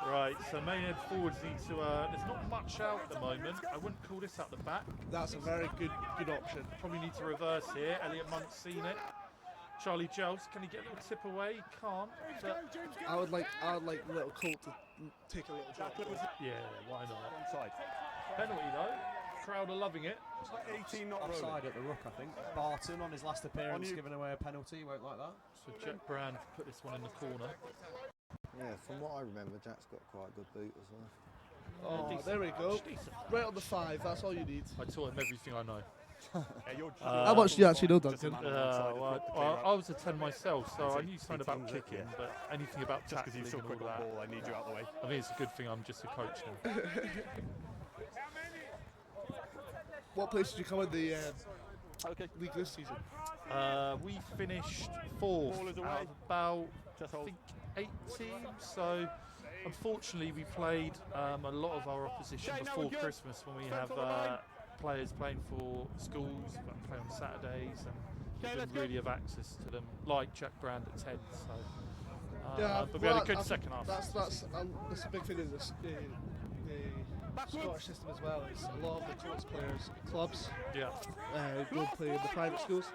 Right, so Maidenhead forwards need to. There's not much out at the moment. I wouldn't call this out the back. That's a very good option. Probably need to reverse here. Elliot Monk's seen it. Charlie Giles, can he get a little tip away? He can't. But I would like little Colt to take a little drop. yeah, why not? Onside. Penalty though. Crowd are loving it. It's like 18 not rolling. Offside at the ruck, I think. Barton on his last appearance you. giving away a penalty, won't like that. So Jack Brand put this one in the corner. Yeah, from what I remember, Jack's got quite a good boot as well. Oh, Decent there we go. touch, decent. Right on the 5. That's all you need. I taught him everything I know. Yeah, you're How much do you actually know, just a Duncan? man on one side, Well, it's not I was a 10 myself, so I knew something about 18, kicking, yeah. but anything about Just because tackling you're so and quick all on that. ball, I need you out the way. I think it's a good thing I'm just a coach now. What place did you come in the Okay. league this season? We finished 4th Ball is away. out of about, Just I hold. think, 8 teams. So, unfortunately, we played a lot of our opposition Okay, now before we're good. Christmas when we Stand have on the line. players playing for schools that play on Saturdays and Okay, we let's didn't go. really have access to them, like Jack Brand at 10. So, but we well, had a good I second half. That's a big thing in the Scottish system as well. Is a lot of the Colts players clubs Yeah, go play in the private schools.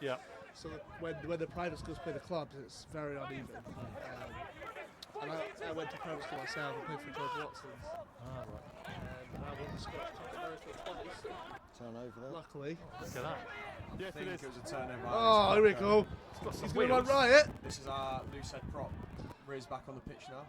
yeah. So that when the private schools play the clubs, it's very uneven. And I went to private school myself and played for George Watson's. Ah, right. And I won the Scottish Cup America twice. Turn over there. Luckily. Look at that. I Yes, it think is. it was a turnover. Oh, here we go. It's got some He's going to run wheels. riot. This is our loose head prop. Riz back on the pitch now.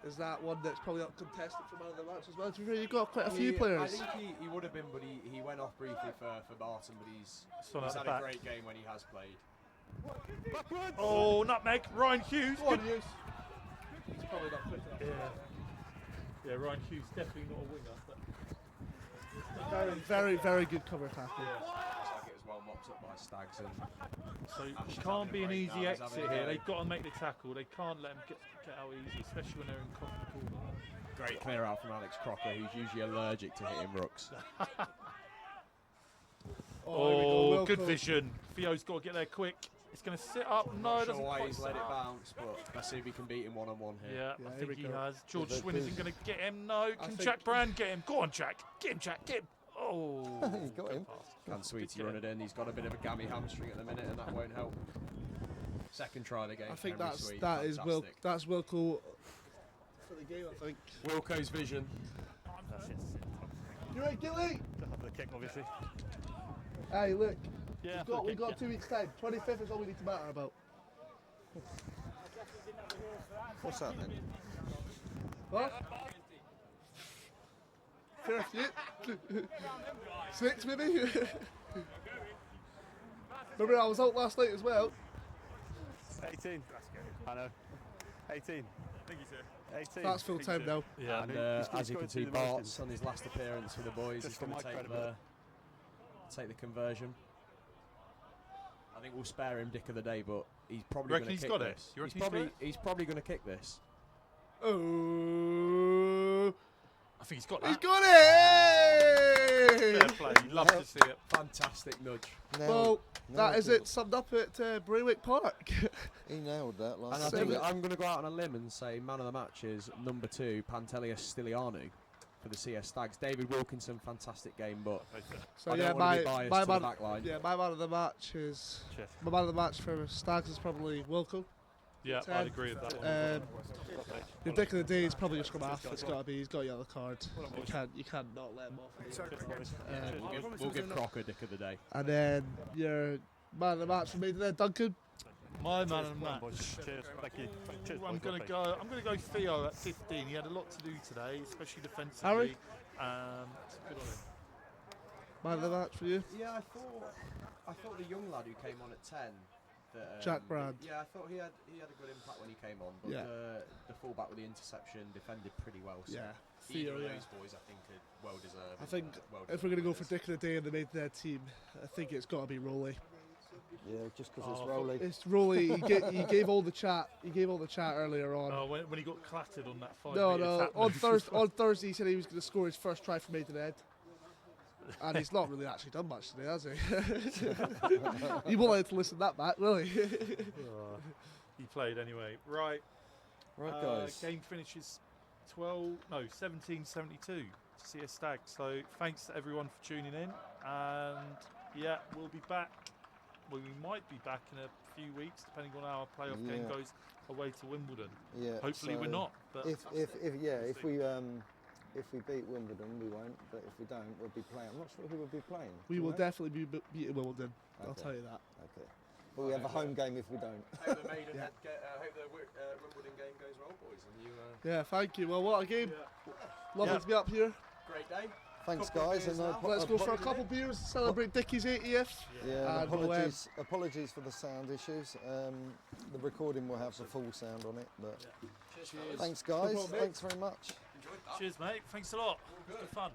Is that one that's probably not contested for man of the match as well? To be fair, you've got quite a few I players. think he would have been, but he went off briefly for Barton, but he's on at had the a back. great game when he has played. Backwards. Oh, nutmeg. Ryan Hughes. Go on, Hughes. He's probably not quick enough. Yeah, Ryan Hughes definitely not a winger. But Very, very, very good cover tackle. Looks like it was well mopped up by Stags. And so Ash it is can't having be a an break easy now, he's exit having a here. go. They've got to make the tackle. They can't let him get out easy, especially when they're in the corner. great clear out from Alex Crocker, who's usually allergic to hitting rucks. Here we go, Oh, well good called. vision. Theo's got to get there quick. It's going to sit up. No, Not it doesn't sure why quite he's sit let it up. bounce, but let's see if he can beat him one-on-one here. Yeah, Yeah, I here we think he go. has. George Good Swin isn't vision. going to get him. No, can think- Jack Brand get him? Go on, Jack. Get him, Jack. Get him. Oh, Oh, He's got good him. pass. Can Sweetie run it in? He's got a bit of a gammy hamstring at the minute, and that won't help. Second try of the game. I think Henry Sweet, that is fantastic. that's Wilco for the game. I think. Wilco's vision. That's it. You right, Gilly? Have the kick, obviously. Hey, look. Yeah, We've got 2 weeks time. 25th is all we need to matter about. What's that then? What? Fair few. 6 maybe. Remember I was out last night as well. 18. I know. 18. Thank you, sir. 18. That's full time now. Yeah. And He's as you going can through see, the motions. Bart's on his last appearance for the boys. Just He's for going my to take credibility. the conversion. I think we'll spare him Dick of the Day, but he's probably Reckon going to he's kick got it? this. You He's reckon he's got probably it? he's probably going to kick this. Oh, I think he's got he's that. got it! Fair play. You love to see it. Fantastic nudge. Well, that nailed is it summed up at Braywick Park. He nailed that And last I Same think it. I'm going to go out on a limb and say man of the match is number 2, Pantelius Stylianu for the CS Stags. David Wilkinson, fantastic game, but So I yeah, don't want to be my biased to the man, back line. yeah, my man of the match is Cheers. my man of the match for Stags is probably Wilco. Yeah, 10. I'd agree with that one. The dick of the day is probably just come off. It's got to be. He's got a yellow card. You can't not let him off. We'll give Crocker Dick of the Day. And then your man of the match for Maidenhead, Duncan. My man of the Come on, match. boys. Cheers. Thank you. Cheers, I'm boys. gonna Well go. I'm gonna go Theo at 15. He had a lot to do today, especially defensively. Harry? It's good on him. Man of the match for you. Yeah, I thought the young lad who came on at 10. That, Jack Brand. Yeah, I thought he had a good impact when he came on. But Yeah. the fullback with the interception defended pretty well. So Yeah, either Theo. of Yeah. those boys, I think, are well deserved. I think if we're gonna go for dick of the day in the Maidenhead team, I think it's got to be Rolly. Yeah, just because Oh, it's Rolly. It's Rolly. He gave all the chat. He gave all the chat earlier on. Oh, when he got clattered on that 5 No, metre no. tap On move. Thursday, he said he was going to score his first try for Maidenhead, and he's not really actually done much today, has he? He won't let to listen that back, will he? He played anyway. Right. Right, guys. Game finishes 17-72 to CS Stag. So thanks to everyone for tuning in. And yeah, we'll be back. Well, we might be back in a few weeks, depending on how our playoff game Yeah. goes away to Wimbledon. Yeah. Hopefully we're so not. But if we beat Wimbledon, we won't. But if we don't, we'll be playing. I'm not sure who we'll be playing. We Do you will know? definitely be beating Wimbledon. I'll Okay. tell you that. Okay. But we have a home game if we don't. Hope the Maidenhead hope the Wimbledon game goes well, boys. And you Yeah, thank you. Well, what a game. Lovely Yeah. to be up here. great day. Thanks, Couple of guys. beers And now. Let's go for a couple beers to celebrate Dickie's 80th. Yeah, And we'll, apologies for the sound issues. The recording will have the full sound on it. But Cheers. thanks, guys. problem, mate. Thanks very much. Enjoyed that. cheers, mate. Thanks a lot. Good fun.